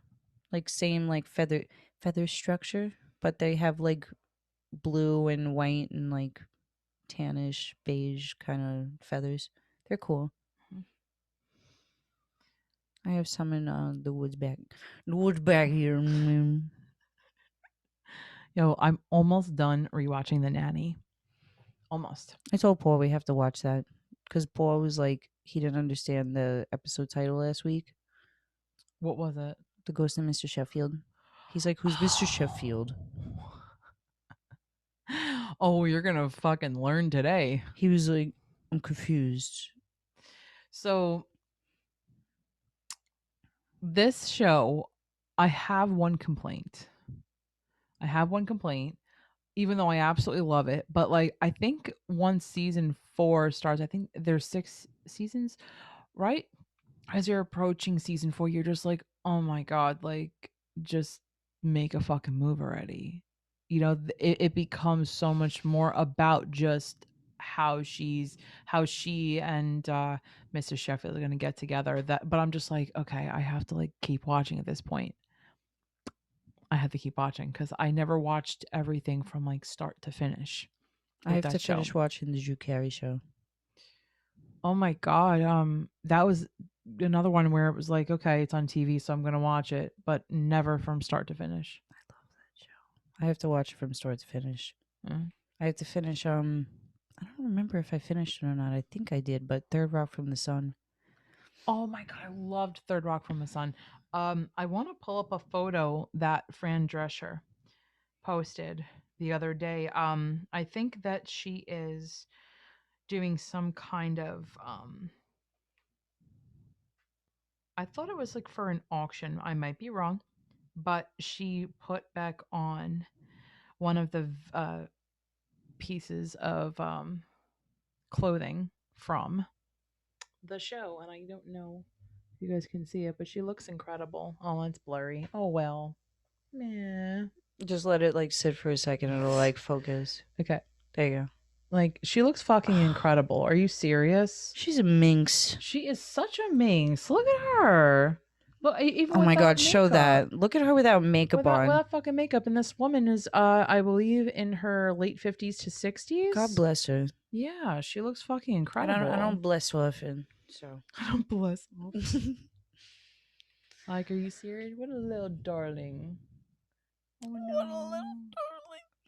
[SPEAKER 2] like same like feather structure, but they have like blue and white and like tannish beige kind of feathers. They're cool. I have some in the woods back here.
[SPEAKER 3] Yo, I'm almost done rewatching The Nanny. Almost.
[SPEAKER 2] I told Paul we have to watch that because Paul was like he didn't understand the episode title last week.
[SPEAKER 3] What was it?
[SPEAKER 2] The Ghost of Mr. Sheffield. He's like, "Who's Mr. Sheffield?"
[SPEAKER 3] Oh, you're gonna fucking learn today.
[SPEAKER 2] He was like, "I'm confused."
[SPEAKER 3] So this show, I have one complaint. Even though I absolutely love it. But like I think once season 4 starts, I think there's 6 seasons, right? As you're approaching season 4, you're just like, oh my God, like just make a fucking move already. You know, it becomes so much more about just how she and Mr. Sheffield are gonna get together. But I'm just like, okay, I have to like keep watching at this point. I had to keep watching because I never watched everything from like start to finish.
[SPEAKER 2] I have to finish watching the Drew Carey show.
[SPEAKER 3] Oh my God. That was another one where it was like, okay, it's on TV, so I'm gonna watch it, but never from start to finish.
[SPEAKER 2] I love that show. I have to watch it from start to finish. I have to finish I don't remember if I finished it or not. I think I did, but Third Rock from the Sun.
[SPEAKER 3] Oh my God, I loved Third Rock from the Sun. I want to pull up a photo that Fran Drescher posted the other day. I think that she is doing some kind of I thought it was like for an auction. I might be wrong, but she put back on one of the pieces of clothing from the show, and I don't know if you guys can see it, but she looks incredible. Oh, it's blurry. Oh well. Meh.
[SPEAKER 2] Just let it like sit for a second. It'll like focus.
[SPEAKER 3] Okay.
[SPEAKER 2] There you go.
[SPEAKER 3] Like she looks fucking incredible. Are you serious?
[SPEAKER 2] She's a minx.
[SPEAKER 3] She is such a minx. Look at her. Look, even
[SPEAKER 2] oh my God,
[SPEAKER 3] makeup.
[SPEAKER 2] show that. Look at her without makeup on.
[SPEAKER 3] Without fucking makeup. And this woman is, I believe, in her late 50s to 60s.
[SPEAKER 2] God bless her.
[SPEAKER 3] Yeah, she looks fucking incredible.
[SPEAKER 2] I don't bless often, so.
[SPEAKER 3] I don't bless often. Like, are you serious? What a little darling. Oh, no.
[SPEAKER 2] What a little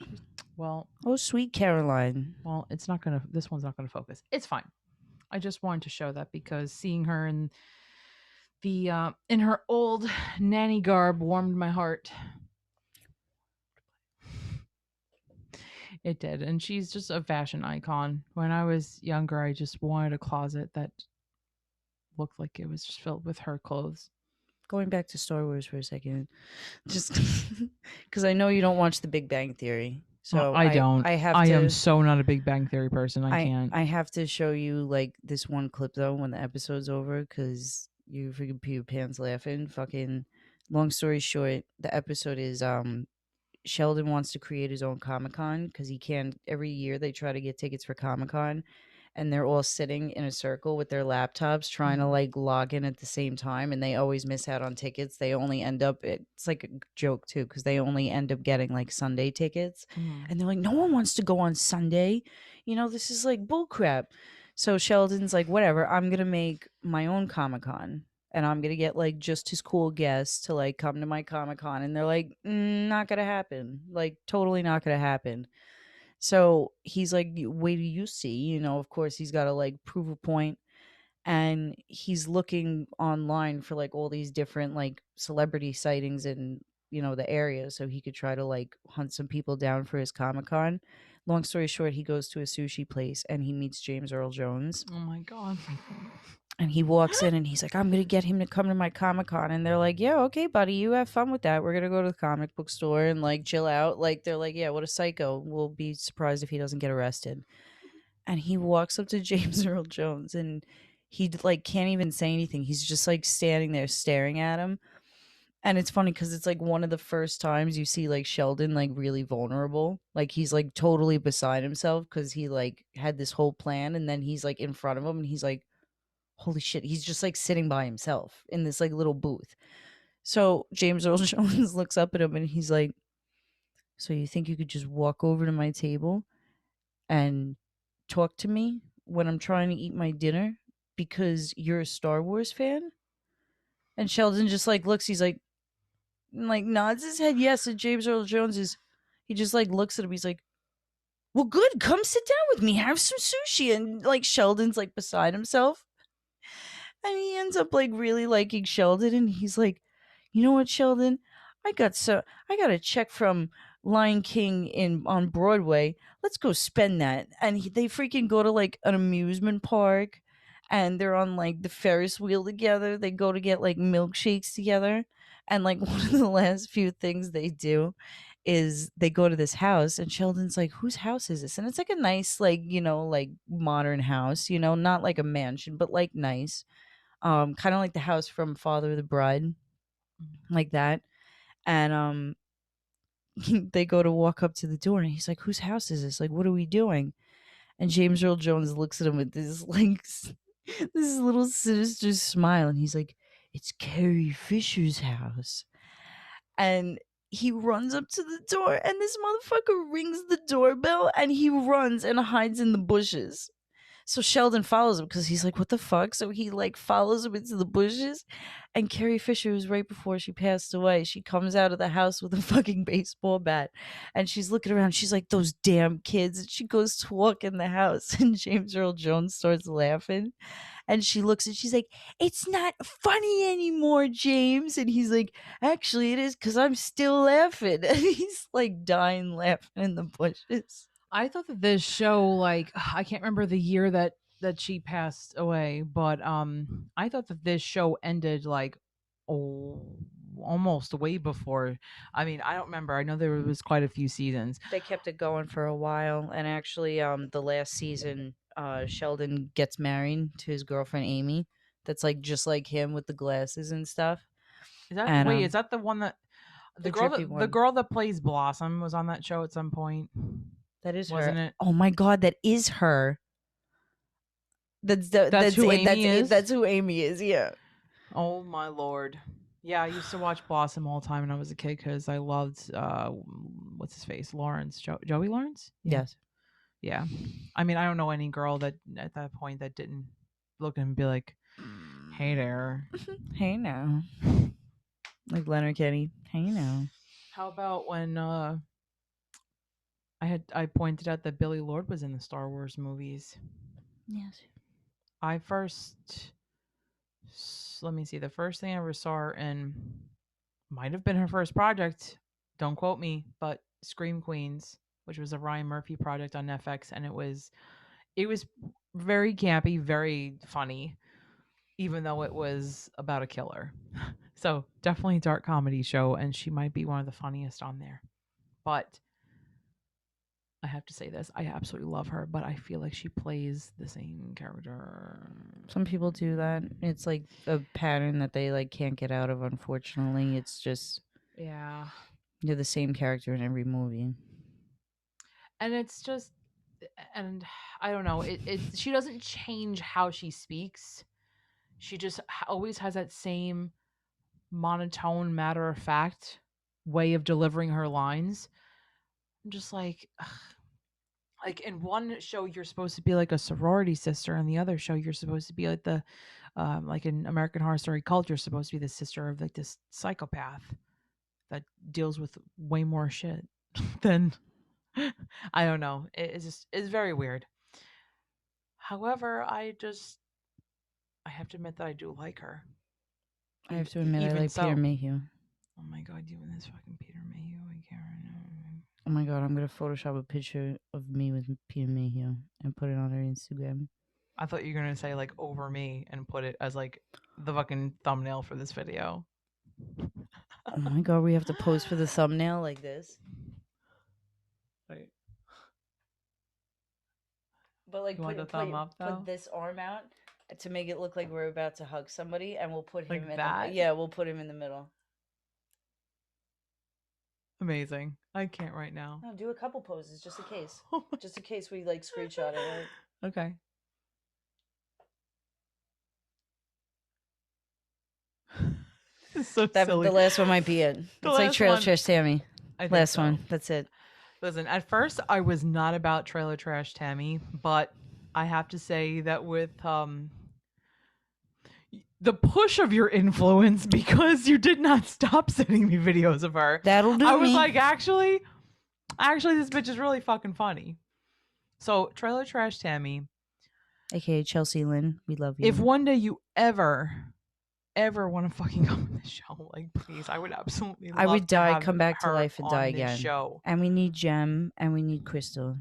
[SPEAKER 2] darling.
[SPEAKER 3] Well.
[SPEAKER 2] Oh, sweet Caroline.
[SPEAKER 3] Well, this one's not gonna focus. It's fine. I just wanted to show that because seeing her in her old nanny garb warmed my heart. It did. And she's just a fashion icon. When I was younger, I just wanted a closet that looked like it was just filled with her clothes.
[SPEAKER 2] Going back to Star Wars for a second, just because I know you don't watch The Big Bang Theory. So
[SPEAKER 3] I don't. I am so not a Big Bang Theory person. I can't.
[SPEAKER 2] I have to show you like this one clip though when the episode's over because you freaking pee your pants laughing. Fucking long story short, the episode is Sheldon wants to create his own Comic-Con because he can. Every year they try to get tickets for Comic-Con, and they're all sitting in a circle with their laptops trying to like log in at the same time, and they always miss out on tickets. They only end up, it's like a joke too, because they only end up getting like Sunday tickets, and they're like, no one wants to go on Sunday, this is like bullcrap. So Sheldon's like, whatever, I'm gonna make my own Comic-Con, and I'm gonna get like just as cool guests to like come to my Comic-Con. And they're like, not gonna happen, like totally not gonna happen. So he's like, wait do you see, of course he's got to like prove a point. And he's looking online for like all these different like celebrity sightings in, the area, so he could try to like hunt some people down for his Comic-Con. Long story short, he goes to a sushi place and he meets James Earl Jones.
[SPEAKER 3] Oh my God.
[SPEAKER 2] And he walks in and he's like, I'm going to get him to come to my Comic-Con. And they're like, yeah, okay, buddy, you have fun with that. We're going to go to the comic book store and like chill out. Like, they're like, yeah, what a psycho. We'll be surprised if he doesn't get arrested. And he walks up to James Earl Jones and he like can't even say anything. He's just like standing there staring at him. And it's funny because it's like one of the first times you see like Sheldon like really vulnerable. Like he's like totally beside himself because he like had this whole plan, and then he's like in front of him and he's like, holy shit, he's just like sitting by himself in this like little booth. So James Earl Jones looks up at him and he's like, so you think you could just walk over to my table and talk to me when I'm trying to eat my dinner because you're a Star Wars fan? And Sheldon just like looks, he's like nods his head yes. And James Earl Jones he just like looks at him, he's like, well good, come sit down with me, have some sushi. And like Sheldon's like beside himself. And he ends up like really liking Sheldon, and he's like, you know what, Sheldon? I got a check from Lion King on Broadway. Let's go spend that. And they freaking go to like an amusement park, and they're on like the Ferris wheel together. They go to get like milkshakes together, and like one of the last few things they do is they go to this house, and Sheldon's like, whose house is this? And it's like a nice like like modern house, not like a mansion, but like nice, kind of like the house from Father of the Bride, like that. And they go to walk up to the door, and he's like, whose house is this? Like, what are we doing? And James Earl Jones looks at him with this like this little sinister smile, and he's like, it's Carrie Fisher's house. And he runs up to the door, and this motherfucker rings the doorbell, and he runs and hides in the bushes. So Sheldon follows him because he's like, what the fuck? So he like follows him into the bushes. And Carrie Fisher, was right before she passed away, she comes out of the house with a fucking baseball bat. And she's looking around. She's like, those damn kids. And she goes to walk in the house. And James Earl Jones starts laughing. And she looks and she's like, it's not funny anymore, James. And he's like, actually, it is because I'm still laughing. And he's like dying laughing in the bushes.
[SPEAKER 3] I thought that this show, like, I can't remember the year that she passed away, but I thought that this show ended like almost way before. I mean, I don't remember. I know there was quite a few seasons.
[SPEAKER 2] They kept it going for a while, and actually, the last season, Sheldon gets married to his girlfriend Amy. That's like just like him with the glasses and stuff.
[SPEAKER 3] Is that
[SPEAKER 2] And,
[SPEAKER 3] is that the one that the
[SPEAKER 2] drippy
[SPEAKER 3] girl that plays Blossom was on that show at some point?
[SPEAKER 2] That is
[SPEAKER 3] Wasn't
[SPEAKER 2] her.
[SPEAKER 3] it?
[SPEAKER 2] Oh my god, that is her. That's
[SPEAKER 3] who Amy is?
[SPEAKER 2] That's who Amy is. Yeah.
[SPEAKER 3] Oh my lord. Yeah, I used to watch Blossom all the time when I was a kid because I loved what's his face, Lawrence, Joey Lawrence. Yeah.
[SPEAKER 2] Yes.
[SPEAKER 3] Yeah. I mean, I don't know any girl that at that point that didn't look and be like, "Hey there."
[SPEAKER 2] Hey now. Like Leonard Kenny. Hey now.
[SPEAKER 3] How about when I pointed out that Billy Lord was in the Star Wars movies?
[SPEAKER 2] Yes.
[SPEAKER 3] I first, let me see, the first thing I ever saw her in might have been her first project. Don't quote me, but Scream Queens, which was a Ryan Murphy project on FX, and it was very campy, very funny, even though it was about a killer. So definitely a dark comedy show, and she might be one of the funniest on there. But I have to say this, I absolutely love her, but I feel like she plays the same character.
[SPEAKER 2] Some people do that. It's like a pattern that they like can't get out of, unfortunately. It's just,
[SPEAKER 3] yeah,
[SPEAKER 2] you're the same character in every movie.
[SPEAKER 3] and it's just, and I don't know. She doesn't change how she speaks. She just always has that same monotone, matter of fact way of delivering her lines. I'm just like, ugh. Like in one show you're supposed to be like a sorority sister, and the other show you're supposed to be like the like in American Horror Story Cult, you're supposed to be the sister of like this psychopath that deals with way more shit than I don't know. It's very weird. However, I have to admit that I do like her.
[SPEAKER 2] I have to admit, I
[SPEAKER 3] Even
[SPEAKER 2] like
[SPEAKER 3] so.
[SPEAKER 2] Peter Mayhew.
[SPEAKER 3] Oh my god, even this fucking Peter Mayhew, I can't remember.
[SPEAKER 2] Oh my god, I'm gonna Photoshop a picture of me with Peter Mayhew and put it on our Instagram.
[SPEAKER 3] I thought you were gonna say like over me and put it as like the fucking thumbnail for this video.
[SPEAKER 2] Oh my god, we have to pose for the thumbnail like this.
[SPEAKER 3] Right.
[SPEAKER 2] But like
[SPEAKER 3] You want the thumb up, though?
[SPEAKER 2] put this arm out to make it look like we're about to hug somebody, and we'll put
[SPEAKER 3] Like
[SPEAKER 2] him in
[SPEAKER 3] that?
[SPEAKER 2] yeah, we'll put him in the middle.
[SPEAKER 3] Amazing. I can't right now.
[SPEAKER 2] No, do a couple poses just in case.
[SPEAKER 3] Oh my-
[SPEAKER 2] Just in case we like screenshot it, right?
[SPEAKER 3] Okay. This is so silly.
[SPEAKER 2] The last one might be it.
[SPEAKER 3] The
[SPEAKER 2] It's like
[SPEAKER 3] last
[SPEAKER 2] Trail
[SPEAKER 3] one-
[SPEAKER 2] Trash Tammy.
[SPEAKER 3] I think
[SPEAKER 2] Last
[SPEAKER 3] so.
[SPEAKER 2] one. That's it.
[SPEAKER 3] Listen, at first I was not about Trailer Trash Tammy, but I have to say that with the push of your influence, because you did not stop sending me videos of her,
[SPEAKER 2] That'll do
[SPEAKER 3] I was
[SPEAKER 2] me.
[SPEAKER 3] like, actually, this bitch is really fucking funny. So Trailer Trash Tammy,
[SPEAKER 2] AKA Chelsea Lynn, we love you.
[SPEAKER 3] if one day you ever want to fucking come on this show, like please, I would absolutely love
[SPEAKER 2] I would
[SPEAKER 3] to
[SPEAKER 2] die,
[SPEAKER 3] have
[SPEAKER 2] come back to
[SPEAKER 3] her
[SPEAKER 2] life, and
[SPEAKER 3] on
[SPEAKER 2] die
[SPEAKER 3] this
[SPEAKER 2] again.
[SPEAKER 3] show.
[SPEAKER 2] And we need Gem, and we need Crystal.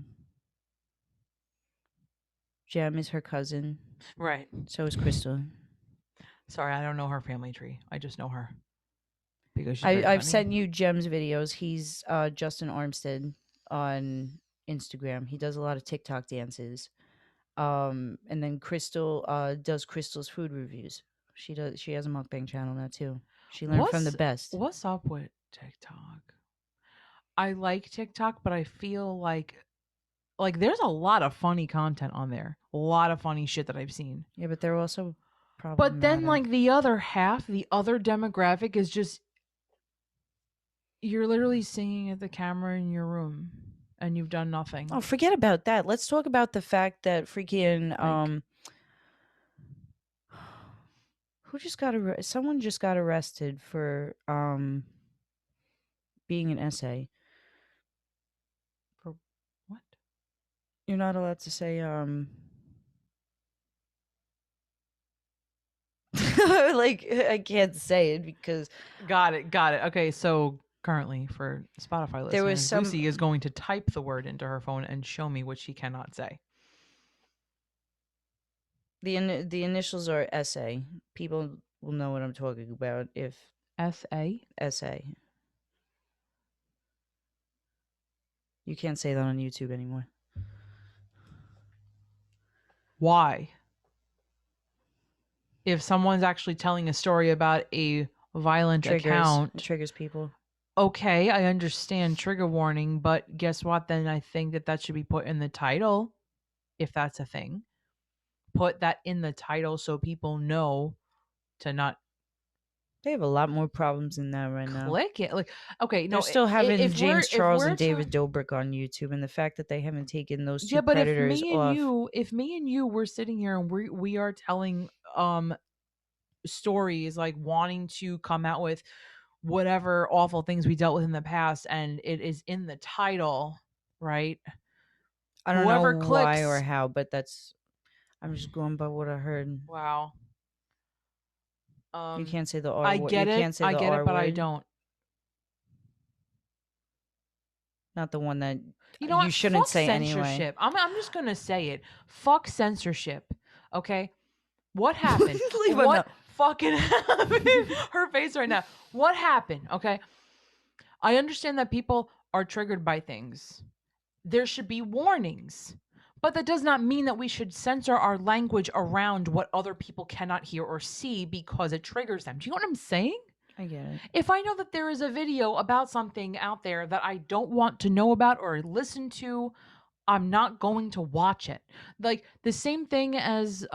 [SPEAKER 2] Gem is her cousin.
[SPEAKER 3] Right.
[SPEAKER 2] So is Crystal.
[SPEAKER 3] Sorry, I don't know her family tree. I just know her because she's very
[SPEAKER 2] I've
[SPEAKER 3] funny.
[SPEAKER 2] sent you Gem's videos. He's Justin Armstead on Instagram. He does a lot of TikTok dances. And then Crystal does Crystal's food reviews. She has a mukbang channel now too. She learned from the best.
[SPEAKER 3] What's up with TikTok? I like TikTok, but I feel like there's a lot of funny content on there. A lot of funny shit that I've seen.
[SPEAKER 2] Yeah, but they're also problematic.
[SPEAKER 3] But then like the other half, the other demographic is just you're literally singing at the camera in your room and you've done nothing.
[SPEAKER 2] Oh, forget about that. Let's talk about the fact that freaking who just got someone just got arrested for being an essay.
[SPEAKER 3] For what?
[SPEAKER 2] You're not allowed to say like I can't say it because
[SPEAKER 3] Got it. Okay, so currently for Spotify listeners,
[SPEAKER 2] there was
[SPEAKER 3] Lucy is going to type the word into her phone and show me what she cannot say.
[SPEAKER 2] the initials are essay. People will know what I'm talking about if
[SPEAKER 3] S.A.?
[SPEAKER 2] essay. You can't say that on YouTube anymore.
[SPEAKER 3] Why? If someone's actually telling a story about a violent account,
[SPEAKER 2] It triggers people.
[SPEAKER 3] okay, I understand trigger warning, but guess what? Then I think that should be put in the title, if that's a thing. Put that in the title so people know to not
[SPEAKER 2] They have a lot more problems than that right now.
[SPEAKER 3] click it. Like, okay, no,
[SPEAKER 2] They're still having
[SPEAKER 3] if
[SPEAKER 2] James Charles and
[SPEAKER 3] we're
[SPEAKER 2] David Dobrik on YouTube, and the fact that they haven't taken those two
[SPEAKER 3] yeah, but
[SPEAKER 2] predators off.
[SPEAKER 3] if me and you were sitting here and we are telling stories like wanting to come out with whatever awful things we dealt with in the past, and it is in the title, right?
[SPEAKER 2] I don't
[SPEAKER 3] Whoever
[SPEAKER 2] know why
[SPEAKER 3] clicks-
[SPEAKER 2] or how, but I'm just going by what I heard.
[SPEAKER 3] Wow.
[SPEAKER 2] You can't say the R
[SPEAKER 3] I
[SPEAKER 2] word.
[SPEAKER 3] get
[SPEAKER 2] You
[SPEAKER 3] it.
[SPEAKER 2] can't say
[SPEAKER 3] I
[SPEAKER 2] the
[SPEAKER 3] get
[SPEAKER 2] R
[SPEAKER 3] it, but I
[SPEAKER 2] word.
[SPEAKER 3] don't.
[SPEAKER 2] Not the one that
[SPEAKER 3] You know what?
[SPEAKER 2] you shouldn't
[SPEAKER 3] Fuck
[SPEAKER 2] say anyway.
[SPEAKER 3] censorship. I'm just gonna say it. Fuck censorship. Okay. What happened?
[SPEAKER 2] Leave her
[SPEAKER 3] What
[SPEAKER 2] know.
[SPEAKER 3] fucking happened? Her face right now. What happened? Okay. I understand that people are triggered by things. There should be warnings. But that does not mean that we should censor our language around what other people cannot hear or see because it triggers them. Do you know what I'm saying?
[SPEAKER 2] I get it.
[SPEAKER 3] If I know that there is a video about something out there that I don't want to know about or listen to I'm not going to watch it. Like the same thing as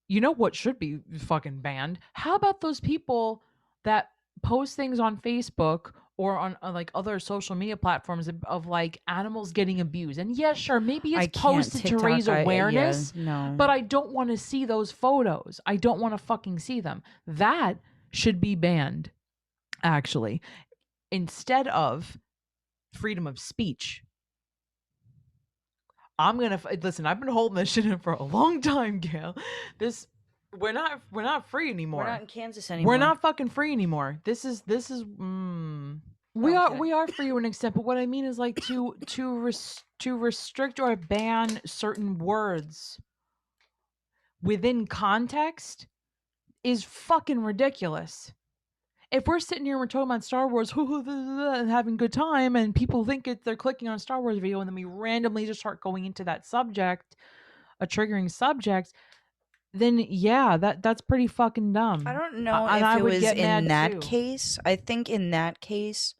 [SPEAKER 3] you know what should be fucking banned? How about those people that post things on Facebook or on like other social media platforms of like animals getting abused? And yeah, sure, maybe
[SPEAKER 2] I
[SPEAKER 3] it's
[SPEAKER 2] can't.
[SPEAKER 3] posted to
[SPEAKER 2] TikTok,
[SPEAKER 3] raise
[SPEAKER 2] yeah,
[SPEAKER 3] awareness,
[SPEAKER 2] no.
[SPEAKER 3] but I don't want to see those photos. I don't want to fucking see them. That should be banned, actually, instead of freedom of speech. I'm gonna listen. I've been holding this shit in for a long time, Gail. This we're not free anymore.
[SPEAKER 2] We're not in Kansas anymore.
[SPEAKER 3] We're not fucking free anymore. This is we are free to an extent, but what I mean is like to restrict or ban certain words within context is fucking ridiculous. If we're sitting here and we're talking about Star Wars and having a good time, and people think they're clicking on a Star Wars video, and then we randomly just start going into that subject, a triggering subject, then yeah, that's pretty fucking dumb.
[SPEAKER 2] I don't know
[SPEAKER 3] and
[SPEAKER 2] if
[SPEAKER 3] I
[SPEAKER 2] it
[SPEAKER 3] would
[SPEAKER 2] was
[SPEAKER 3] get mad
[SPEAKER 2] in that
[SPEAKER 3] too.
[SPEAKER 2] case. I think in that case,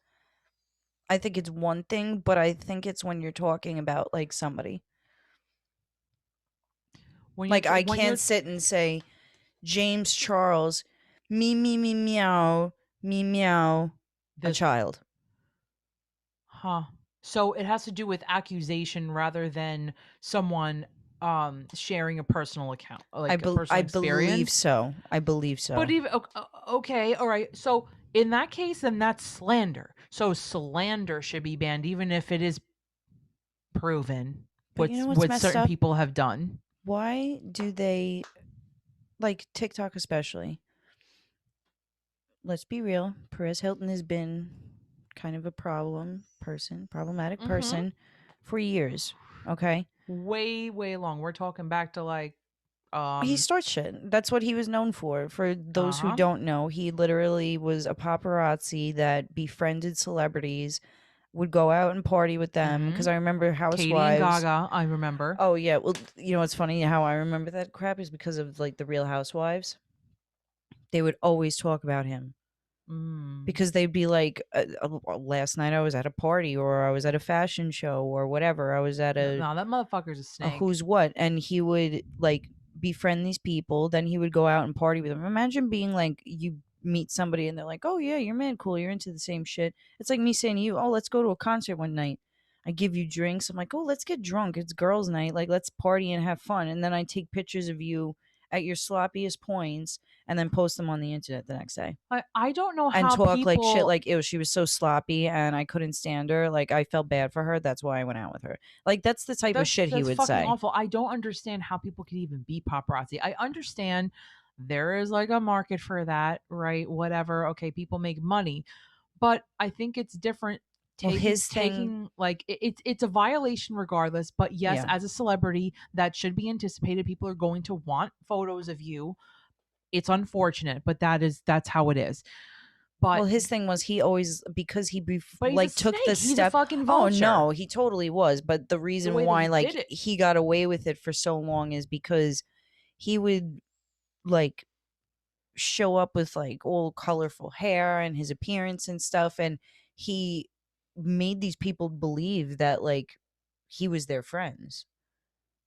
[SPEAKER 2] I think it's one thing, but I think it's when you're talking about like somebody. Like I can't sit and say James Charles, me meow, a child.
[SPEAKER 3] Huh. So it has to do with accusation rather than someone sharing a personal account, like a personal experience.
[SPEAKER 2] I believe so.
[SPEAKER 3] But even okay, all right. So in that case, then that's slander. So slander should be banned, even if it is proven
[SPEAKER 2] But you know
[SPEAKER 3] what
[SPEAKER 2] messed
[SPEAKER 3] certain
[SPEAKER 2] up?
[SPEAKER 3] people have done.
[SPEAKER 2] Why do they, like TikTok especially? Let's be real. Perez Hilton has been kind of a problematic person for years. Okay.
[SPEAKER 3] Way long. We're talking back to like
[SPEAKER 2] He starts shit. That's what he was known for. For those who don't know, he literally was a paparazzi that befriended celebrities, would go out and party with them. Because I remember Housewives.
[SPEAKER 3] Katie and Gaga, I remember.
[SPEAKER 2] Oh yeah, well, you know what's funny? How I remember that crap is because of like the Real Housewives. They would always talk about him. Because they'd be like, last night I was at a party, or I was at a fashion show, or whatever. I was at
[SPEAKER 3] No, that motherfucker's a snake.
[SPEAKER 2] who's what, and he would like befriend these people. Then he would go out and party with them. Imagine being like, you meet somebody and they're like, oh yeah, you're mad cool, you're into the same shit. It's like me saying to you, oh, let's go to a concert one night. I give you drinks. I'm like, oh, let's get drunk. It's girls' night. Like, let's party and have fun. And then I take pictures of you at your sloppiest points and then post them on the internet the next day.
[SPEAKER 3] I don't know how
[SPEAKER 2] and talk
[SPEAKER 3] people...
[SPEAKER 2] like shit, like, ew, she was so sloppy and I couldn't stand her. Like, I felt bad for her. That's why I went out with her. Like, that's the type of shit he would
[SPEAKER 3] fucking
[SPEAKER 2] say.
[SPEAKER 3] Awful. I don't understand how people could even be paparazzi. I understand there is like a market for that, right? Whatever. Okay, people make money, but I think it's different. Taking like it's a violation regardless. But yes, as a celebrity, that should be anticipated. People are going to want photos of you. It's unfortunate, but that's how it is. But
[SPEAKER 2] well, his thing was he always, because he like took the
[SPEAKER 3] he's
[SPEAKER 2] step.
[SPEAKER 3] A fucking vulture.
[SPEAKER 2] Oh no, he totally was. But the reason why like he got away with it for so long is because he would like show up with like all colorful hair and his appearance and stuff, and he made these people believe that like he was their friends.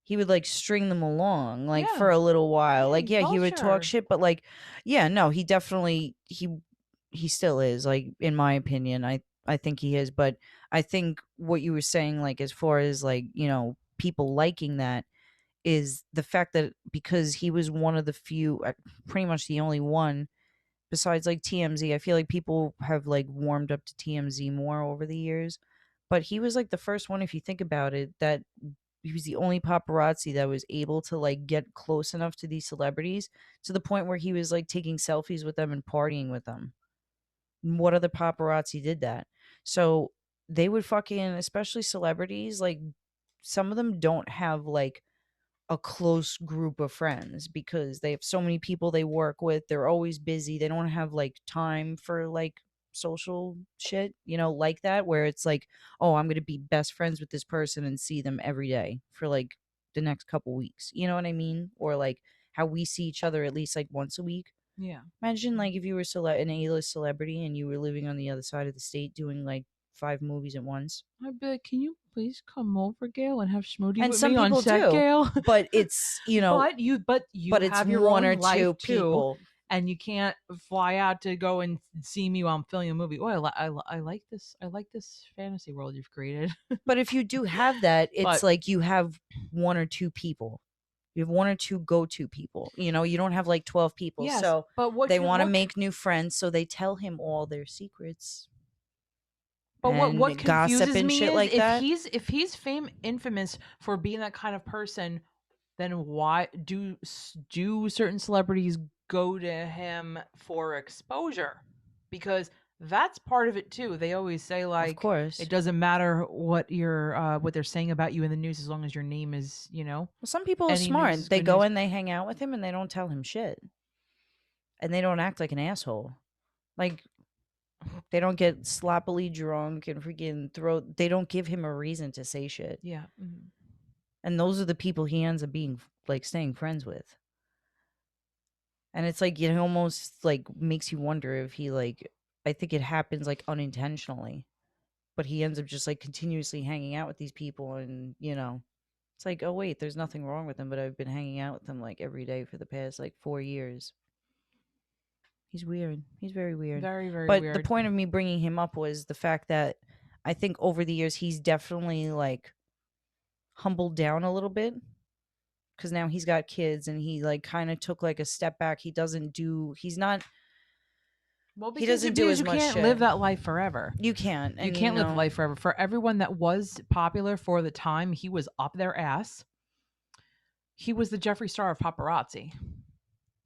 [SPEAKER 2] He would like string them along like for a little while. Like he would talk shit, but like no, he definitely he still is, like, in my opinion. I think he is, but I think what you were saying, like, as far as like, you know, people liking that, is the fact that because he was one of the few, pretty much the only one besides like TMZ. I feel like people have like warmed up to TMZ more over the years, but he was like the first one, if you think about it, that he was the only paparazzi that was able to like get close enough to these celebrities to the point where he was like taking selfies with them and partying with them. What other paparazzi did that? So they would fucking, especially celebrities, like some of them don't have like a close group of friends because they have so many people they work with. They're always busy. They don't have like time for like social shit, you know, like that, where it's like, oh, I'm going to be best friends with this person and see them every day for like the next couple weeks. You know what I mean? Or like how we see each other at least like once a week.
[SPEAKER 3] Yeah.
[SPEAKER 2] Imagine like if you were an A-list celebrity and you were living on the other side of the state doing like 5 movies at once.
[SPEAKER 3] I'd be like, can you please come over, Gail, and have schmoody
[SPEAKER 2] And
[SPEAKER 3] with
[SPEAKER 2] some
[SPEAKER 3] me on
[SPEAKER 2] people
[SPEAKER 3] set,
[SPEAKER 2] do,
[SPEAKER 3] Gail?
[SPEAKER 2] but it's, you know,
[SPEAKER 3] but you
[SPEAKER 2] but it's
[SPEAKER 3] have your
[SPEAKER 2] one
[SPEAKER 3] own
[SPEAKER 2] or
[SPEAKER 3] life
[SPEAKER 2] two
[SPEAKER 3] too,
[SPEAKER 2] people.
[SPEAKER 3] and you can't fly out to go and see me while I'm filming a movie. Oh, I like this. I like this fantasy world you've created.
[SPEAKER 2] But if you do have that, it's
[SPEAKER 3] But-
[SPEAKER 2] like you have one or two people. You have one or two go-to people. You know, you don't have like 12 people.
[SPEAKER 3] Yes,
[SPEAKER 2] so
[SPEAKER 3] but what
[SPEAKER 2] they
[SPEAKER 3] can-
[SPEAKER 2] want to
[SPEAKER 3] what-
[SPEAKER 2] make new friends, so they tell him all their secrets.
[SPEAKER 3] But what
[SPEAKER 2] and gossip
[SPEAKER 3] confuses
[SPEAKER 2] and
[SPEAKER 3] me
[SPEAKER 2] shit
[SPEAKER 3] is
[SPEAKER 2] like that.
[SPEAKER 3] if he's infamous for being that kind of person, then why do certain celebrities go to him for exposure? Because that's part of it too. They always say like,
[SPEAKER 2] Of course.
[SPEAKER 3] it doesn't matter what what they're saying about you in the news as long as your name is,
[SPEAKER 2] Well, some people are
[SPEAKER 3] any
[SPEAKER 2] smart.
[SPEAKER 3] news is
[SPEAKER 2] They
[SPEAKER 3] good
[SPEAKER 2] go
[SPEAKER 3] news.
[SPEAKER 2] and they hang out with him and they don't tell him shit. And they don't act like an asshole. Like, they don't get sloppily drunk and freaking they don't give him a reason to say shit.
[SPEAKER 3] Yeah. Mhm.
[SPEAKER 2] And those are the people he ends up being like staying friends with. And it's like it almost like makes you wonder if he like I think it happens like unintentionally. But he ends up just like continuously hanging out with these people and, you know, it's like, oh wait, there's nothing wrong with him, but I've been hanging out with him like every day for the past like 4 years. He's weird. He's very weird.
[SPEAKER 3] Very, very
[SPEAKER 2] But
[SPEAKER 3] weird.
[SPEAKER 2] the point of me bringing him up was the fact that I think over the years he's definitely like humbled down a little bit, because now he's got kids and he like kind of took like a step back. He's not
[SPEAKER 3] Well,
[SPEAKER 2] he doesn't do
[SPEAKER 3] because
[SPEAKER 2] as
[SPEAKER 3] you
[SPEAKER 2] much
[SPEAKER 3] can't
[SPEAKER 2] shit.
[SPEAKER 3] live that life forever.
[SPEAKER 2] You can't.
[SPEAKER 3] You
[SPEAKER 2] And,
[SPEAKER 3] can't live
[SPEAKER 2] know,
[SPEAKER 3] life forever. For everyone that was popular for the time, he was up their ass. He was the Jeffree Star of paparazzi.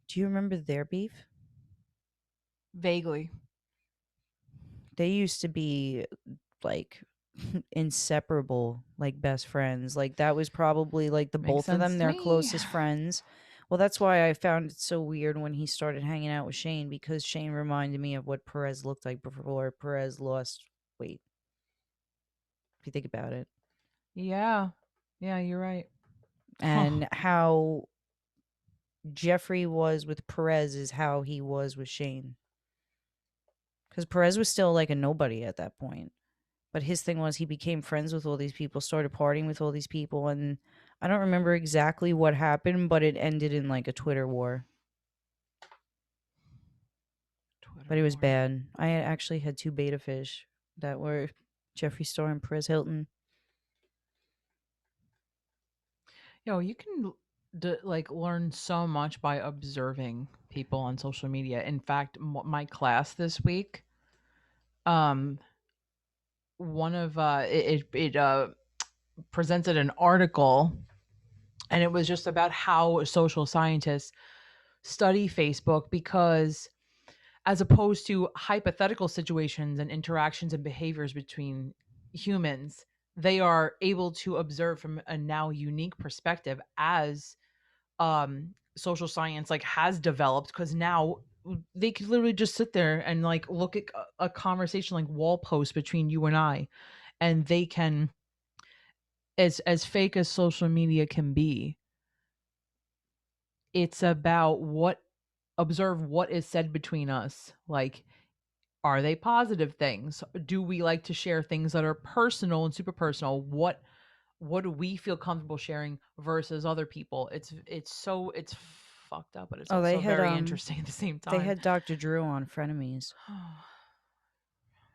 [SPEAKER 2] Do you remember their beef?
[SPEAKER 3] Vaguely.
[SPEAKER 2] They used to be like inseparable, like best friends. Like that was probably like the
[SPEAKER 3] Makes
[SPEAKER 2] both of
[SPEAKER 3] sense
[SPEAKER 2] them,
[SPEAKER 3] to
[SPEAKER 2] their
[SPEAKER 3] me.
[SPEAKER 2] closest friends. Well, that's why I found it so weird when he started hanging out with Shane, because Shane reminded me of what Perez looked like before Perez lost weight. If you think about it.
[SPEAKER 3] Yeah. Yeah, you're right.
[SPEAKER 2] And how Jeffree was with Perez is how he was with Shane. Because Perez was still like a nobody at that point. But his thing was he became friends with all these people, started partying with all these people, and I don't remember exactly what happened, but it ended in like a Twitter war. But it was bad. I actually had 2 beta fish that were Jeffree Star and Perez Hilton.
[SPEAKER 3] Yo, you can like learn so much by observing people on social media. In fact, my class this week, one of it presented an article, and it was just about how social scientists study Facebook, because as opposed to hypothetical situations and interactions and behaviors between humans, they are able to observe from a now unique perspective as social science like has developed, because now they could literally just sit there and like look at a conversation like wall post between you and I, and they can, as fake as social media can be, it's about observe what is said between us. Like, are they positive things? Do we like to share things that are personal and super personal? What do we feel comfortable sharing versus other people? It's fucked up, but it's also very interesting at the same time.
[SPEAKER 2] They had Dr. Drew on Frenemies.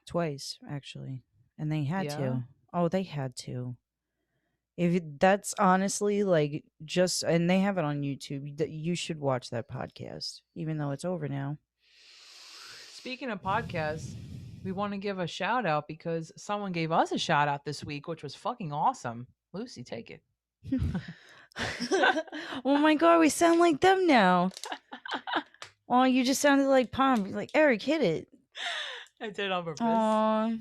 [SPEAKER 2] Twice, actually. And they had to. Oh, they had to. That's honestly like just, and they have it on YouTube. You should watch that podcast, even though it's over now.
[SPEAKER 3] Speaking of podcasts, we want to give a shout out because someone gave us a shout out this week, which was fucking awesome. Lucy, take it.
[SPEAKER 2] Oh my god, we sound like them now. Oh, you just sounded like Palm. Like, Eric, hit it.
[SPEAKER 3] I did on purpose.
[SPEAKER 2] Aww.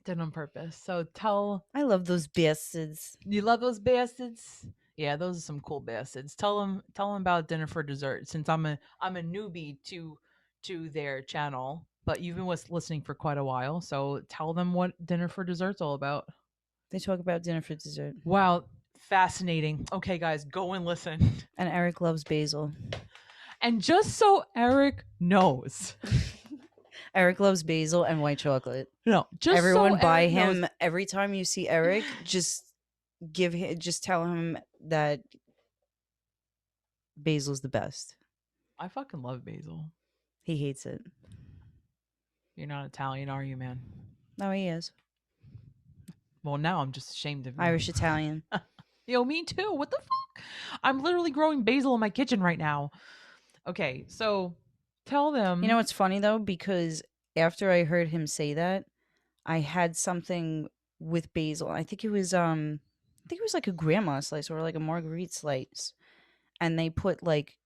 [SPEAKER 3] Did on purpose. So tell.
[SPEAKER 2] I love those bastards.
[SPEAKER 3] You love those bastards? Yeah, those are some cool bastards. Tell them about Dinner for Dessert, since I'm a newbie to their channel, but you've been listening for quite a while. So tell them what Dinner for Dessert's all about.
[SPEAKER 2] They talk about Dinner for Dessert.
[SPEAKER 3] Wow, fascinating. Okay, guys, go and listen.
[SPEAKER 2] And Eric loves basil.
[SPEAKER 3] And just so Eric knows,
[SPEAKER 2] Eric loves basil and white chocolate.
[SPEAKER 3] No, just
[SPEAKER 2] Everyone
[SPEAKER 3] so
[SPEAKER 2] buy
[SPEAKER 3] Eric knows-
[SPEAKER 2] him every time you see Eric. Just tell him that basil's the best.
[SPEAKER 3] I fucking love basil.
[SPEAKER 2] He hates it.
[SPEAKER 3] You're not Italian, are you, man?
[SPEAKER 2] No, he is
[SPEAKER 3] Well, now I'm just ashamed of you.
[SPEAKER 2] Irish Italian.
[SPEAKER 3] Yo, me too. What the fuck? I'm literally growing basil in my kitchen right now. Okay, so tell them.
[SPEAKER 2] You know what's funny though, because after I heard him say that, I had something with basil. I think it was like a grandma slice or like a marguerite slice, and they put like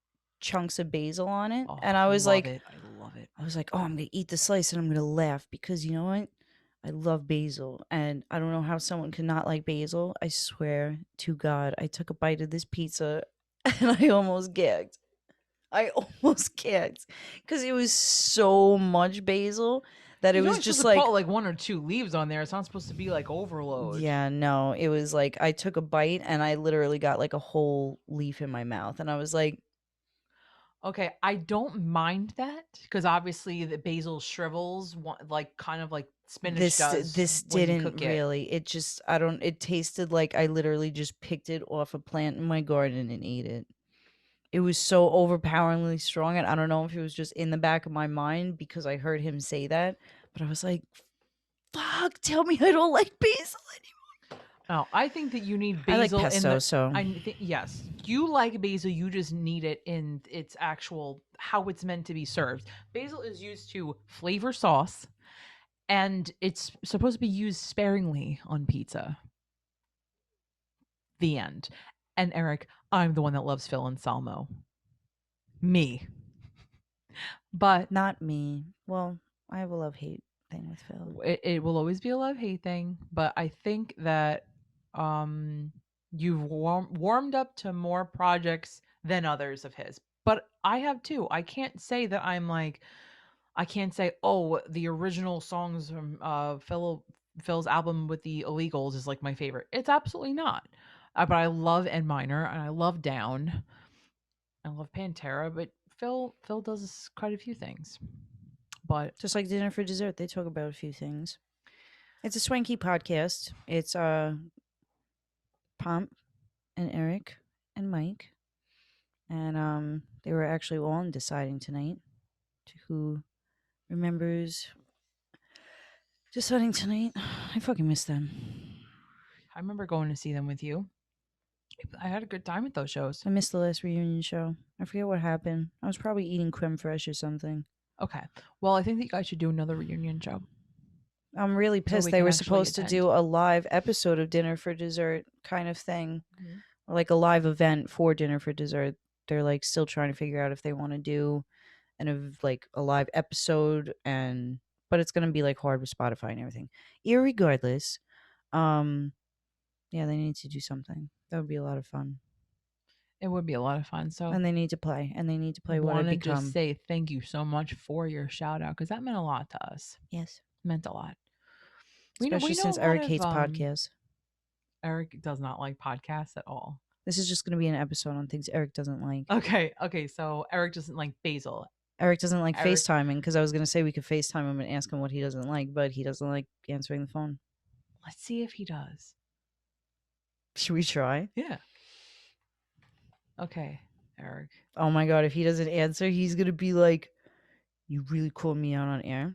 [SPEAKER 2] chunks of basil on it,
[SPEAKER 3] Oh,
[SPEAKER 2] and I was like,
[SPEAKER 3] I love it.
[SPEAKER 2] I was like, oh, I'm gonna eat the slice and I'm gonna laugh because you know what? I love basil, and I don't know how someone could not like basil. I swear to God, I took a bite of this pizza and I almost gagged. Because it was so much basil that it
[SPEAKER 3] You're
[SPEAKER 2] was
[SPEAKER 3] only
[SPEAKER 2] just
[SPEAKER 3] supposed to
[SPEAKER 2] like,
[SPEAKER 3] put like 1 or 2 leaves on there. It's not supposed to be like overload.
[SPEAKER 2] yeah, no, it was like I took a bite and I literally got like a whole leaf in my mouth, and I was like,
[SPEAKER 3] Okay, I don't mind that because obviously the basil shrivels, like kind of like spinach does.
[SPEAKER 2] this
[SPEAKER 3] when you
[SPEAKER 2] didn't
[SPEAKER 3] cook it.
[SPEAKER 2] really. It just I don't. It tasted like I literally just picked it off a plant in my garden and ate it. It was so overpoweringly strong, and I don't know if it was just in the back of my mind because I heard him say that, but I was like, "Fuck! Tell me I don't like basil anymore."
[SPEAKER 3] No, I think that you need
[SPEAKER 2] I like
[SPEAKER 3] basil
[SPEAKER 2] pesto,
[SPEAKER 3] in the.
[SPEAKER 2] so
[SPEAKER 3] I think yes, you like basil. You just need it in its actual how it's meant to be served. Basil is used to flavor sauce, and it's supposed to be used sparingly on pizza. The end. And Eric, I'm the one that loves Phil and Salmo. Me. But
[SPEAKER 2] not me. Well, I have a love-hate thing with Phil.
[SPEAKER 3] it will always be a love-hate thing. But I think that you've warmed up to more projects than others of his. But I have too. I can't say that I'm like, I can't say, oh, the original songs from Phil's album with the Illegals is like my favorite. It's absolutely not. But I love N Minor and I love Down. I love Pantera, but Phil does quite a few things. But
[SPEAKER 2] Just like Dinner for Dessert, they talk about a few things. It's a swanky podcast. It's Pomp and Eric and Mike, and they were actually all deciding tonight to who remembers deciding tonight. I fucking miss them.
[SPEAKER 3] I remember going to see them with you. I had a good time at those shows.
[SPEAKER 2] I missed the last reunion show. I forget what happened. I was probably eating creme fraiche or something.
[SPEAKER 3] Okay. Well, I think that you guys should do another reunion show.
[SPEAKER 2] I'm really
[SPEAKER 3] So
[SPEAKER 2] pissed.
[SPEAKER 3] we
[SPEAKER 2] They
[SPEAKER 3] can
[SPEAKER 2] were
[SPEAKER 3] actually
[SPEAKER 2] supposed to
[SPEAKER 3] attend.
[SPEAKER 2] do a live episode of Dinner for Dessert kind of thing.
[SPEAKER 3] Mhm.
[SPEAKER 2] Or like a live event for Dinner for Dessert. They're like still trying to figure out if they want to do a live episode, but it's gonna be like hard with Spotify and everything. Irregardless, yeah, they need to do something. That would be a lot of fun.
[SPEAKER 3] It would be a lot of fun. So
[SPEAKER 2] And they need to play. And they need to play what it
[SPEAKER 3] want to
[SPEAKER 2] become.
[SPEAKER 3] just say thank you so much for your shout out because that meant a lot to us.
[SPEAKER 2] Yes.
[SPEAKER 3] Meant a lot.
[SPEAKER 2] Especially since
[SPEAKER 3] a lot
[SPEAKER 2] Eric
[SPEAKER 3] of,
[SPEAKER 2] hates podcasts.
[SPEAKER 3] Eric does not like podcasts at all.
[SPEAKER 2] This is just going to be an episode on things Eric doesn't like.
[SPEAKER 3] Okay. So Eric doesn't like basil.
[SPEAKER 2] Eric doesn't like
[SPEAKER 3] Eric-
[SPEAKER 2] FaceTiming because I was going to say we could FaceTime him and ask him what he doesn't like, but he doesn't like answering the phone.
[SPEAKER 3] Let's see if he does.
[SPEAKER 2] Should we try?
[SPEAKER 3] Yeah. Okay, Eric.
[SPEAKER 2] Oh my God, if he doesn't answer, he's going to be like, you really called me out on air?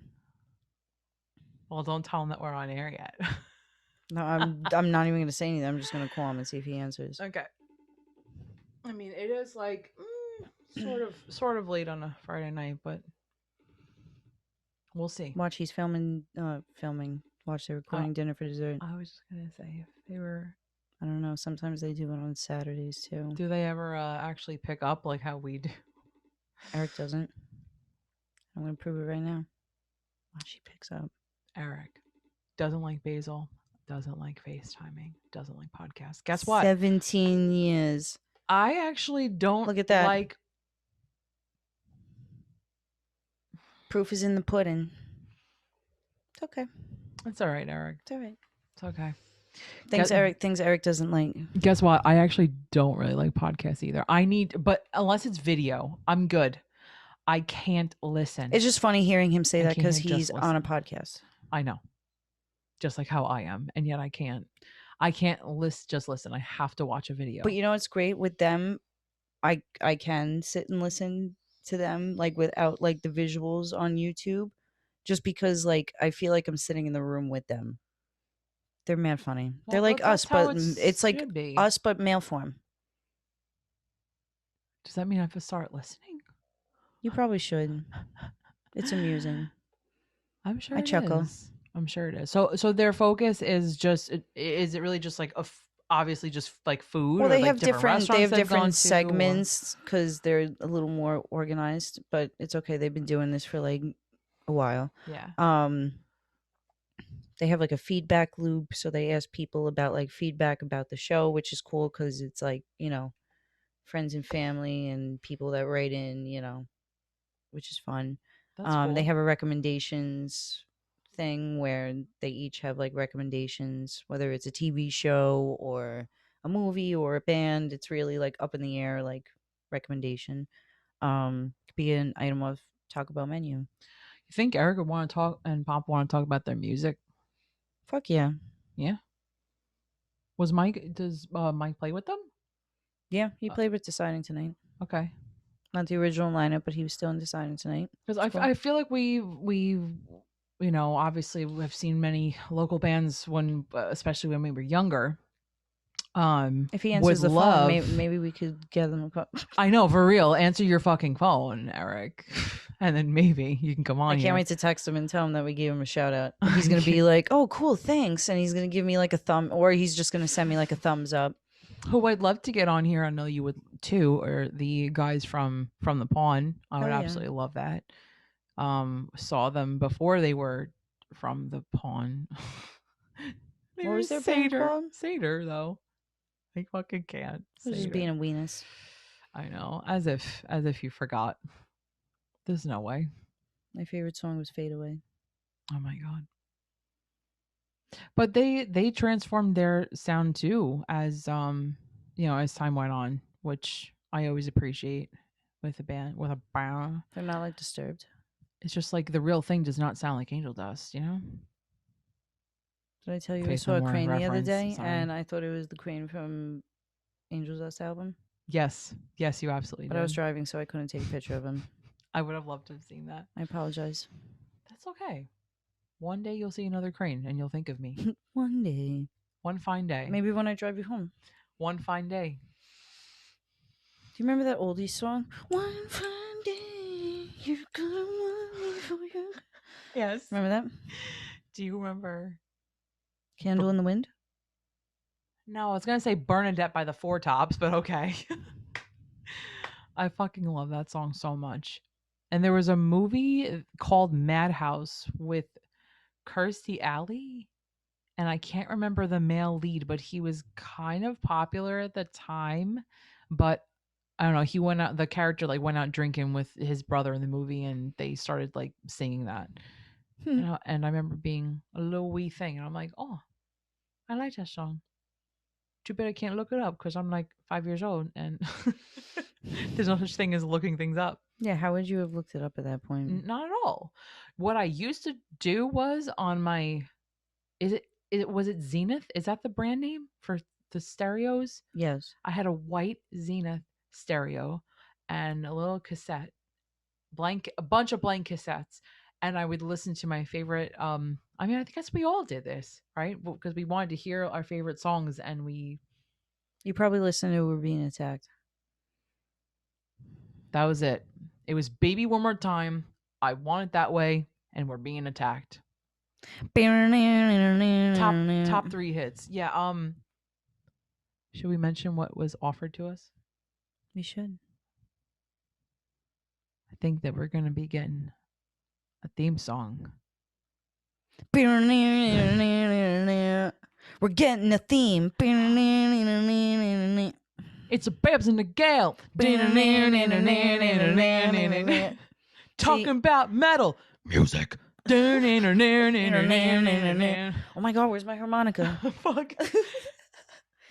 [SPEAKER 3] Well, don't tell him that we're on air yet.
[SPEAKER 2] No, I'm not even going to say anything. I'm just going to call him and see if he answers.
[SPEAKER 3] Okay. I mean, it is like sort of late on a Friday night, but we'll see.
[SPEAKER 2] Watch, he's filming. Watch, they're recording Dinner for Dessert.
[SPEAKER 3] I was just gonna say if they were.
[SPEAKER 2] I don't know. Sometimes they do it on Saturdays too.
[SPEAKER 3] Do they ever actually pick up like how we do?
[SPEAKER 2] Eric doesn't. I'm going to prove it right now. Watch, he picks up.
[SPEAKER 3] Eric doesn't like basil, doesn't like FaceTiming, doesn't like podcasts. Guess what?
[SPEAKER 2] 17 years.
[SPEAKER 3] I actually don't
[SPEAKER 2] Look at that.
[SPEAKER 3] like.
[SPEAKER 2] Proof is in the pudding. It's okay.
[SPEAKER 3] It's all right, Eric.
[SPEAKER 2] It's all right.
[SPEAKER 3] It's okay.
[SPEAKER 2] Things Eric doesn't like.
[SPEAKER 3] Guess what? I actually don't really like podcasts either. But unless it's video, I'm good. I can't listen.
[SPEAKER 2] It's just funny hearing him say
[SPEAKER 3] I
[SPEAKER 2] that because
[SPEAKER 3] can't just
[SPEAKER 2] he's on a
[SPEAKER 3] listen.
[SPEAKER 2] podcast.
[SPEAKER 3] I know. Just like how I am. And yet I can't just listen. I have to watch a video.
[SPEAKER 2] But you know what's great with them? I can sit and listen to them like without like the visuals on YouTube, just because like I feel like I'm sitting in the room with them. They're mad funny. They're
[SPEAKER 3] Well,
[SPEAKER 2] like us,
[SPEAKER 3] that's how
[SPEAKER 2] but
[SPEAKER 3] it
[SPEAKER 2] it's like
[SPEAKER 3] should be.
[SPEAKER 2] us but male form.
[SPEAKER 3] Does that mean I have to start listening?
[SPEAKER 2] You probably should. It's amusing.
[SPEAKER 3] I'm sure
[SPEAKER 2] I chuckle.
[SPEAKER 3] is. I'm sure it is. So their focus is just is it really just like obviously just like food?
[SPEAKER 2] Well,
[SPEAKER 3] or
[SPEAKER 2] they
[SPEAKER 3] like
[SPEAKER 2] have different
[SPEAKER 3] restaurants they've gone to, or-
[SPEAKER 2] segments because they're a little more organized, but it's okay. They've been doing this for like a while.
[SPEAKER 3] Yeah.
[SPEAKER 2] They have like a feedback loop, so they ask people about like feedback about the show, which is cool because it's like, you know, friends and family and people that write in, you know, which is fun.
[SPEAKER 3] That's cool.
[SPEAKER 2] They have a recommendations thing where they each have like recommendations, whether it's a TV show or a movie or a band. It's really like up in the air, like recommendation. Could be an item of Taco Bell menu.
[SPEAKER 3] You think Eric would want to talk and Pop want to talk about their music?
[SPEAKER 2] Fuck yeah.
[SPEAKER 3] Yeah. Does Mike play with them?
[SPEAKER 2] Yeah, he played with Deciding Tonight.
[SPEAKER 3] Okay.
[SPEAKER 2] Not the original lineup, but he was still in Deciding Tonight.
[SPEAKER 3] Because I feel like we you know, obviously we've seen many local bands when especially when we were younger.
[SPEAKER 2] If he answers the phone, maybe we could get him a call.
[SPEAKER 3] I know, for real. Answer your fucking phone, Eric. And then maybe you can come on.
[SPEAKER 2] I can't wait to text him and tell him that we gave him a shout out. He's going to be like, oh, cool, thanks. And he's going to give me like a thumb, or he's just going to send me like a thumbs up.
[SPEAKER 3] Who I'd love to get on here, I know you would too, or the guys from the Pawn. I would absolutely love that. Saw them before they were from the Pawn.
[SPEAKER 2] What was their band called?
[SPEAKER 3] Seder, though. I fucking can't.
[SPEAKER 2] Just being a weenus.
[SPEAKER 3] I know. As if you forgot. There's no way.
[SPEAKER 2] My favorite song was Fade Away.
[SPEAKER 3] Oh my god. But they transformed their sound too as you know, as time went on, which I always appreciate with a band.
[SPEAKER 2] They're not like Disturbed.
[SPEAKER 3] It's just like the real thing does not sound like Angel Dust, you know?
[SPEAKER 2] Did I tell you I saw a crane the other day and I thought it was the crane from Angel Dust album?
[SPEAKER 3] Yes, you absolutely did.
[SPEAKER 2] But I was driving, so I couldn't take a picture of him.
[SPEAKER 3] I would have loved to have seen that.
[SPEAKER 2] I apologize.
[SPEAKER 3] That's okay. One day you'll see another crane and you'll think of me.
[SPEAKER 2] One day.
[SPEAKER 3] One fine day.
[SPEAKER 2] Maybe when I drive you home.
[SPEAKER 3] One fine day.
[SPEAKER 2] Do you remember that oldies song? One fine day, you're gonna want me for you.
[SPEAKER 3] Yes.
[SPEAKER 2] Remember that?
[SPEAKER 3] Do you remember
[SPEAKER 2] Candle in the Wind?
[SPEAKER 3] No, I was gonna say Bernadette by the Four Tops, but okay. I fucking love that song so much. And there was a movie called Madhouse with Kirstie Alley, and I can't remember the male lead, but he was kind of popular at the time. But I don't know, the character like went out drinking with his brother in the movie, and they started like singing that. And I remember being a little wee thing, and I'm like, oh, I like that song. Too bad I can't look it up because I'm like 5 years old and there's no such thing as looking things up.
[SPEAKER 2] Yeah, how would you have looked it up at that point?
[SPEAKER 3] Not at all. What I used to do was on my, was it Zenith? Is that the brand name for the stereos?
[SPEAKER 2] Yes.
[SPEAKER 3] I had a white Zenith stereo and a little cassette, a bunch of blank cassettes. And I would listen to my favorite, I mean, I guess we all did this, right? Because we wanted to hear our favorite songs and
[SPEAKER 2] You probably listened to We're Being Attacked.
[SPEAKER 3] That was it. It was Baby One More Time, I Want It That Way, and We're Being Attacked. Top 3 hits. Yeah, should we mention what was offered to us?
[SPEAKER 2] We should.
[SPEAKER 3] I think that we're going to be getting a theme song.
[SPEAKER 2] We're getting a theme.
[SPEAKER 3] It's a Babs and the Gale. Talking about metal music. Oh
[SPEAKER 2] my god, where's my harmonica?
[SPEAKER 3] Fuck.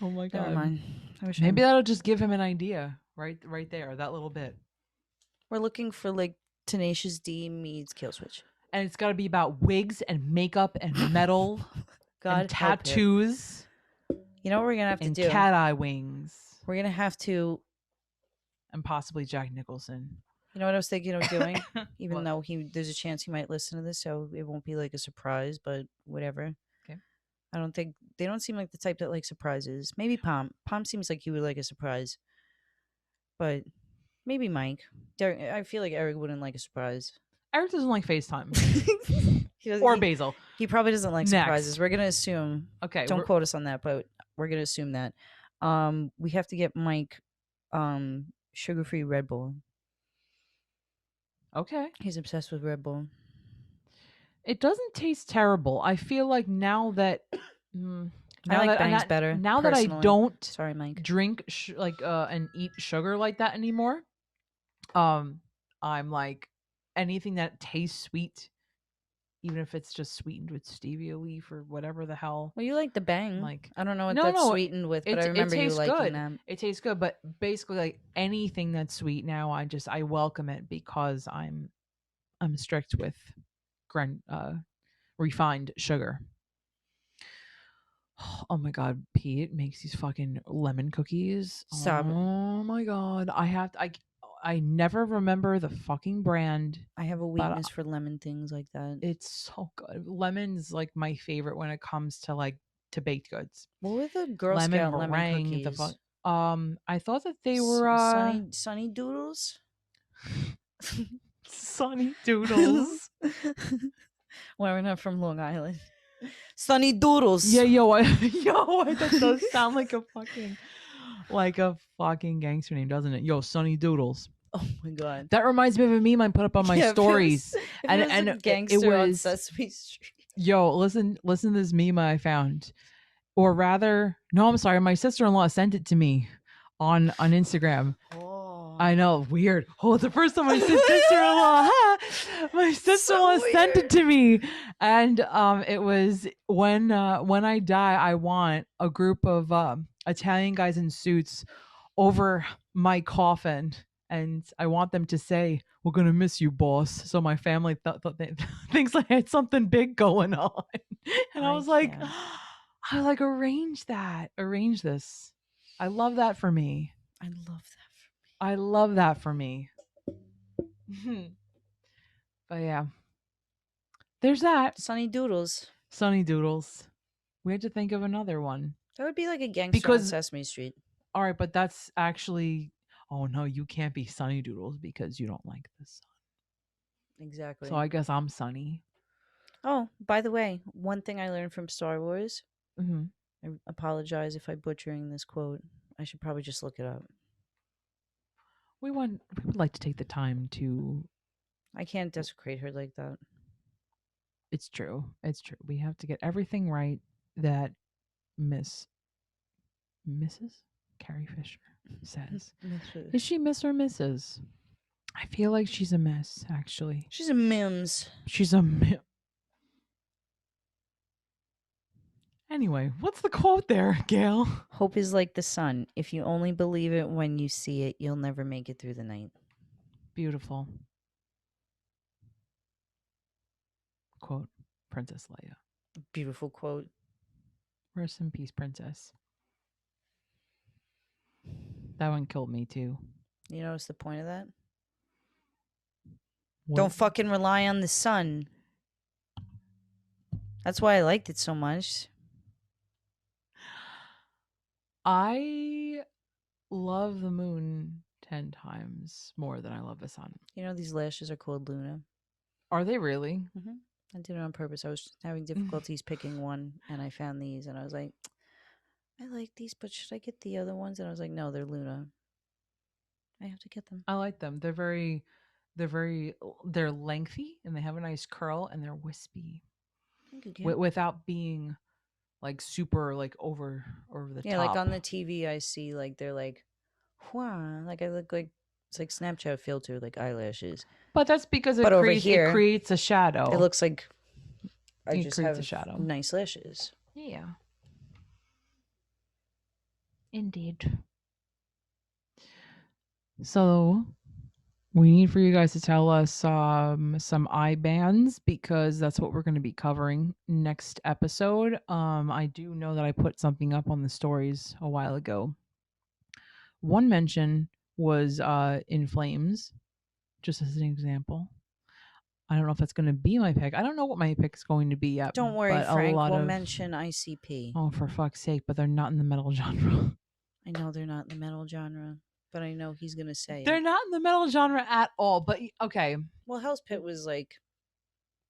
[SPEAKER 3] Oh my god.
[SPEAKER 2] Never mind.
[SPEAKER 3] Maybe that'll just give him an idea right there, that little bit.
[SPEAKER 2] We're looking for like Tenacious D meets Kill Switch.
[SPEAKER 3] And it's got to be about wigs and makeup and metal
[SPEAKER 2] God
[SPEAKER 3] and
[SPEAKER 2] help him.
[SPEAKER 3] tattoos
[SPEAKER 2] You know what we're gonna have to
[SPEAKER 3] and
[SPEAKER 2] do?
[SPEAKER 3] cat eye wings
[SPEAKER 2] We're gonna have to.
[SPEAKER 3] and possibly Jack Nicholson.
[SPEAKER 2] You know what I was thinking of doing? Even
[SPEAKER 3] What?
[SPEAKER 2] though there's a chance he might listen to this, so it won't be like a surprise. But whatever.
[SPEAKER 3] Okay.
[SPEAKER 2] I don't think they don't seem like the type that like surprises. Maybe Pom. Pom seems like he would like a surprise, but maybe Mike. I feel like Eric wouldn't like a surprise.
[SPEAKER 3] Eric doesn't like FaceTime
[SPEAKER 2] He doesn't-
[SPEAKER 3] or
[SPEAKER 2] he-
[SPEAKER 3] Basil.
[SPEAKER 2] He probably doesn't like
[SPEAKER 3] Next.
[SPEAKER 2] surprises. We're gonna assume.
[SPEAKER 3] Okay.
[SPEAKER 2] Don't quote us on that, but we're gonna assume that. We have to get Mike, sugar-free Red Bull.
[SPEAKER 3] Okay.
[SPEAKER 2] He's obsessed with Red Bull.
[SPEAKER 3] It doesn't taste terrible. I feel like now that
[SPEAKER 2] I like Bang's better.
[SPEAKER 3] Now that I
[SPEAKER 2] personally.
[SPEAKER 3] don't
[SPEAKER 2] Sorry, Mike.
[SPEAKER 3] drink and eat sugar like that anymore, I'm like anything that tastes sweet, even if it's just sweetened with stevia leaf or whatever the hell.
[SPEAKER 2] Well, you like the Bang.
[SPEAKER 3] Like,
[SPEAKER 2] I don't know what
[SPEAKER 3] no,
[SPEAKER 2] that's
[SPEAKER 3] no,
[SPEAKER 2] sweetened with, but I
[SPEAKER 3] it
[SPEAKER 2] remember you
[SPEAKER 3] tastes
[SPEAKER 2] liking
[SPEAKER 3] good.
[SPEAKER 2] that.
[SPEAKER 3] It tastes good, but basically like anything that's sweet now, I welcome it because I'm strict with refined sugar. Oh my god, Pete makes these fucking lemon cookies.
[SPEAKER 2] Stop.
[SPEAKER 3] Oh my god, I never remember the fucking brand.
[SPEAKER 2] I have a weakness for lemon things like that.
[SPEAKER 3] It's so good. Lemon's like my favorite when it comes to baked goods.
[SPEAKER 2] What were the Girl Scout lemon cookies?
[SPEAKER 3] I thought that they were
[SPEAKER 2] Sunny Doodles.
[SPEAKER 3] Sunny Doodles.
[SPEAKER 2] Well, we're not from Long Island. Sunny Doodles.
[SPEAKER 3] Yeah, that does sound like a fucking gangster name, doesn't it? Yo, Sunny Doodles.
[SPEAKER 2] Oh my god.
[SPEAKER 3] That reminds me of a meme I put up on my stories.
[SPEAKER 2] And a gangster on Sesame Street.
[SPEAKER 3] Yo, listen to this meme I found. Or rather, no, I'm sorry, my sister-in-law sent it to me on Instagram.
[SPEAKER 2] Oh.
[SPEAKER 3] I know, weird. Oh, it's the first time my sister-in-law. My sister-in-law sent it to me, and it was when I die, I want a group of Italian guys in suits over my coffin, and I want them to say, "We're gonna miss you, boss." So my family thinks I had something big going on, and I was like, arrange this. I love that for me. I love that for me. But yeah, there's that.
[SPEAKER 2] Sunny Doodles.
[SPEAKER 3] Sunny Doodles. We had to think of another one.
[SPEAKER 2] That would be like a gangster on Sesame Street.
[SPEAKER 3] All right, but that's actually. Oh no, you can't be Sunny Doodles because you don't like the sun.
[SPEAKER 2] Exactly.
[SPEAKER 3] So I guess I'm Sunny.
[SPEAKER 2] Oh, by the way, one thing I learned from Star Wars.
[SPEAKER 3] Mm-hmm.
[SPEAKER 2] I apologize if I'm butchering this quote. I should probably just look it up.
[SPEAKER 3] We would like to take the time to.
[SPEAKER 2] I can't desecrate her like that.
[SPEAKER 3] It's true. We have to get everything right that Mrs. Carrie Fisher says. Is she Miss or Mrs.? I feel like she's a miss, actually.
[SPEAKER 2] She's a Mims.
[SPEAKER 3] She's a Mims. Anyway, what's the quote there, Gail?
[SPEAKER 2] Hope is like the sun. If you only believe it when you see it, you'll never make it through the night.
[SPEAKER 3] Beautiful. Quote, Princess Leia.
[SPEAKER 2] Beautiful quote.
[SPEAKER 3] Rest in peace, princess. That one killed me too.
[SPEAKER 2] You notice the point of that?
[SPEAKER 3] What?
[SPEAKER 2] Don't fucking rely on the sun. That's why I liked it so much.
[SPEAKER 3] I love the moon 10 times more than I love the sun.
[SPEAKER 2] You know, these lashes are called Luna.
[SPEAKER 3] Are they really?
[SPEAKER 2] Mm-hmm. I did it on purpose. I was having difficulties picking one, and I found these, and I was like, I like these, but should I get the other ones? And I was like, no, they're Luna. I have to get them.
[SPEAKER 3] I like them. They're lengthy, and they have a nice curl, and they're wispy.
[SPEAKER 2] Thank you.
[SPEAKER 3] Without being like super like over the top.
[SPEAKER 2] Yeah, like on the TV, I see like they're like, wow, like I look like it's like Snapchat filter, like eyelashes.
[SPEAKER 3] But that's because it creates a shadow.
[SPEAKER 2] It looks like I
[SPEAKER 3] it
[SPEAKER 2] just
[SPEAKER 3] creates
[SPEAKER 2] have
[SPEAKER 3] a shadow.
[SPEAKER 2] Nice lashes.
[SPEAKER 3] Yeah. Indeed. So We need for you guys to tell us some eye bands because that's what we're going to be covering next episode. I do know that I put something up on the stories a while ago. One mention was In Flames, just as an example. I don't know if that's going to be my pick. I don't know what my pick is going to be yet.
[SPEAKER 2] Don't worry,
[SPEAKER 3] but
[SPEAKER 2] Frank.
[SPEAKER 3] A lot
[SPEAKER 2] We'll
[SPEAKER 3] of,
[SPEAKER 2] mention ICP.
[SPEAKER 3] Oh, for fuck's sake! But they're not in the metal genre.
[SPEAKER 2] I know they're not in the metal genre, but I know he's gonna say
[SPEAKER 3] They're
[SPEAKER 2] it.
[SPEAKER 3] not in the metal genre at all. But okay,
[SPEAKER 2] Well, Hell's Pit was like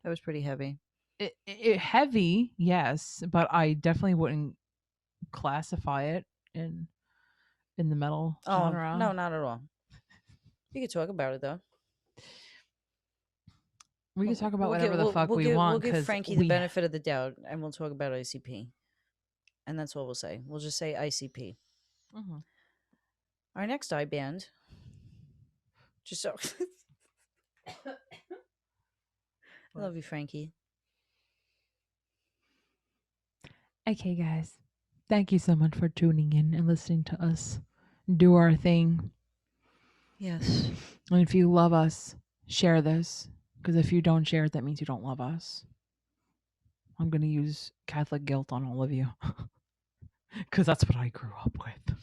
[SPEAKER 2] that was pretty heavy.
[SPEAKER 3] it heavy, yes, but I definitely wouldn't classify it in the metal genre.
[SPEAKER 2] No, not at all. You could talk about it though.
[SPEAKER 3] We can talk about whatever the fuck we want.
[SPEAKER 2] We'll give Frankie the benefit of the doubt, and we'll talk about ICP, and that's what we'll say. We'll just say ICP.
[SPEAKER 3] Mhm.
[SPEAKER 2] Our next eye band, just so I love you, Frankie.
[SPEAKER 3] Okay, guys. Thank you so much for tuning in and listening to us do our thing.
[SPEAKER 2] Yes.
[SPEAKER 3] And if you love us, share this. Because if you don't share it, that means you don't love us. I'm going to use Catholic guilt on all of you. Because that's what I grew up with.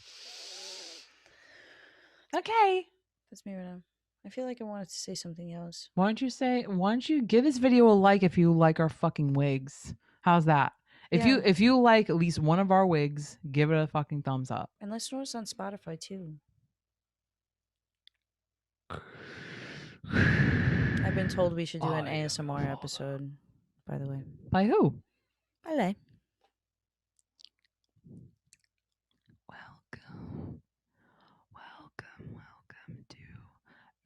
[SPEAKER 3] Okay.
[SPEAKER 2] That's me right now. I feel like I wanted to say something else.
[SPEAKER 3] Why don't you give this video a like if you like our fucking wigs? How's that? If you like at least one of our wigs, give it a fucking thumbs up.
[SPEAKER 2] And let's know us on Spotify too. I've been told we should do an ASMR episode, by the way.
[SPEAKER 3] By who?
[SPEAKER 2] Hello.
[SPEAKER 3] Welcome to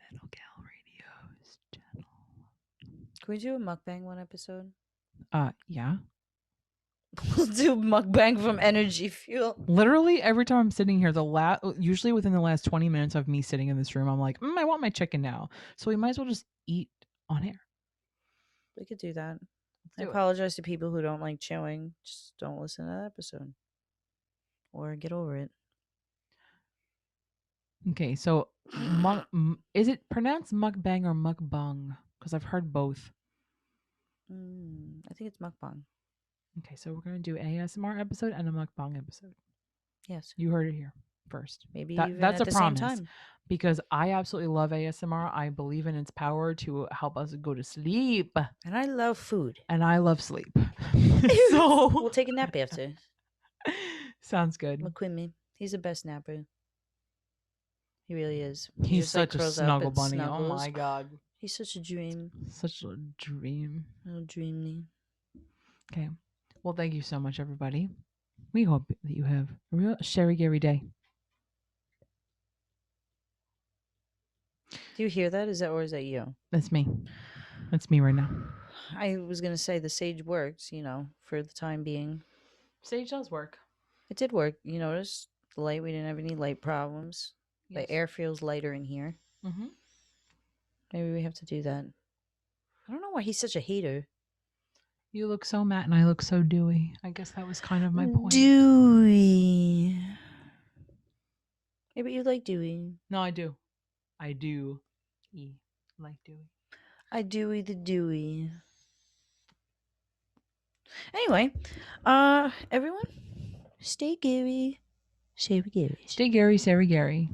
[SPEAKER 3] Metal Gal Radio's channel.
[SPEAKER 2] Can we do a mukbang one episode?
[SPEAKER 3] Yeah.
[SPEAKER 2] We'll do mukbang from Energy Fuel.
[SPEAKER 3] Literally every time I'm sitting here, usually within the last 20 minutes of me sitting in this room, I'm like, I want my chicken now. So we might as well just eat on air.
[SPEAKER 2] We could do that. I apologize to people who don't like chewing. Just don't listen to that episode. Or get over it.
[SPEAKER 3] Okay, so is it pronounced mukbang or mukbang? Because I've heard both.
[SPEAKER 2] I think it's mukbang.
[SPEAKER 3] Okay, so we're going to do ASMR episode and a mukbang episode.
[SPEAKER 2] Yes.
[SPEAKER 3] You heard it here first.
[SPEAKER 2] Maybe
[SPEAKER 3] that's
[SPEAKER 2] at
[SPEAKER 3] a
[SPEAKER 2] the
[SPEAKER 3] promise.
[SPEAKER 2] same time.
[SPEAKER 3] Because I absolutely love ASMR. I believe in its power to help us go to sleep.
[SPEAKER 2] And I love food.
[SPEAKER 3] And I love sleep. So
[SPEAKER 2] we'll take a nap after.
[SPEAKER 3] Sounds good.
[SPEAKER 2] McQuimmy. He's the best napper. He really is.
[SPEAKER 3] He's such a snuggle bunny. Oh my god.
[SPEAKER 2] He's such a dream.
[SPEAKER 3] Such a dream.
[SPEAKER 2] Oh, dreamy.
[SPEAKER 3] Okay. Well, thank you so much, everybody. We hope that you have a real Sherry Gary day.
[SPEAKER 2] Do you hear that? Is that you?
[SPEAKER 3] That's me. That's me right now.
[SPEAKER 2] I was going to say the sage works, for the time being.
[SPEAKER 3] Sage does work.
[SPEAKER 2] It did work. You notice the light, we didn't have any light problems. Yes. The air feels lighter in here.
[SPEAKER 3] Mm-hmm.
[SPEAKER 2] Maybe we have to do that. I don't know why he's such a hater.
[SPEAKER 3] You look so matte and I look so dewy. I guess that was kind of my point.
[SPEAKER 2] Dewy. Yeah, but you like dewy.
[SPEAKER 3] No, I do. I do. Like dewy.
[SPEAKER 2] I dewy the dewy. Anyway, everyone, stay Gary. Stay Gary.
[SPEAKER 3] Stay Gary, Sarah Gary.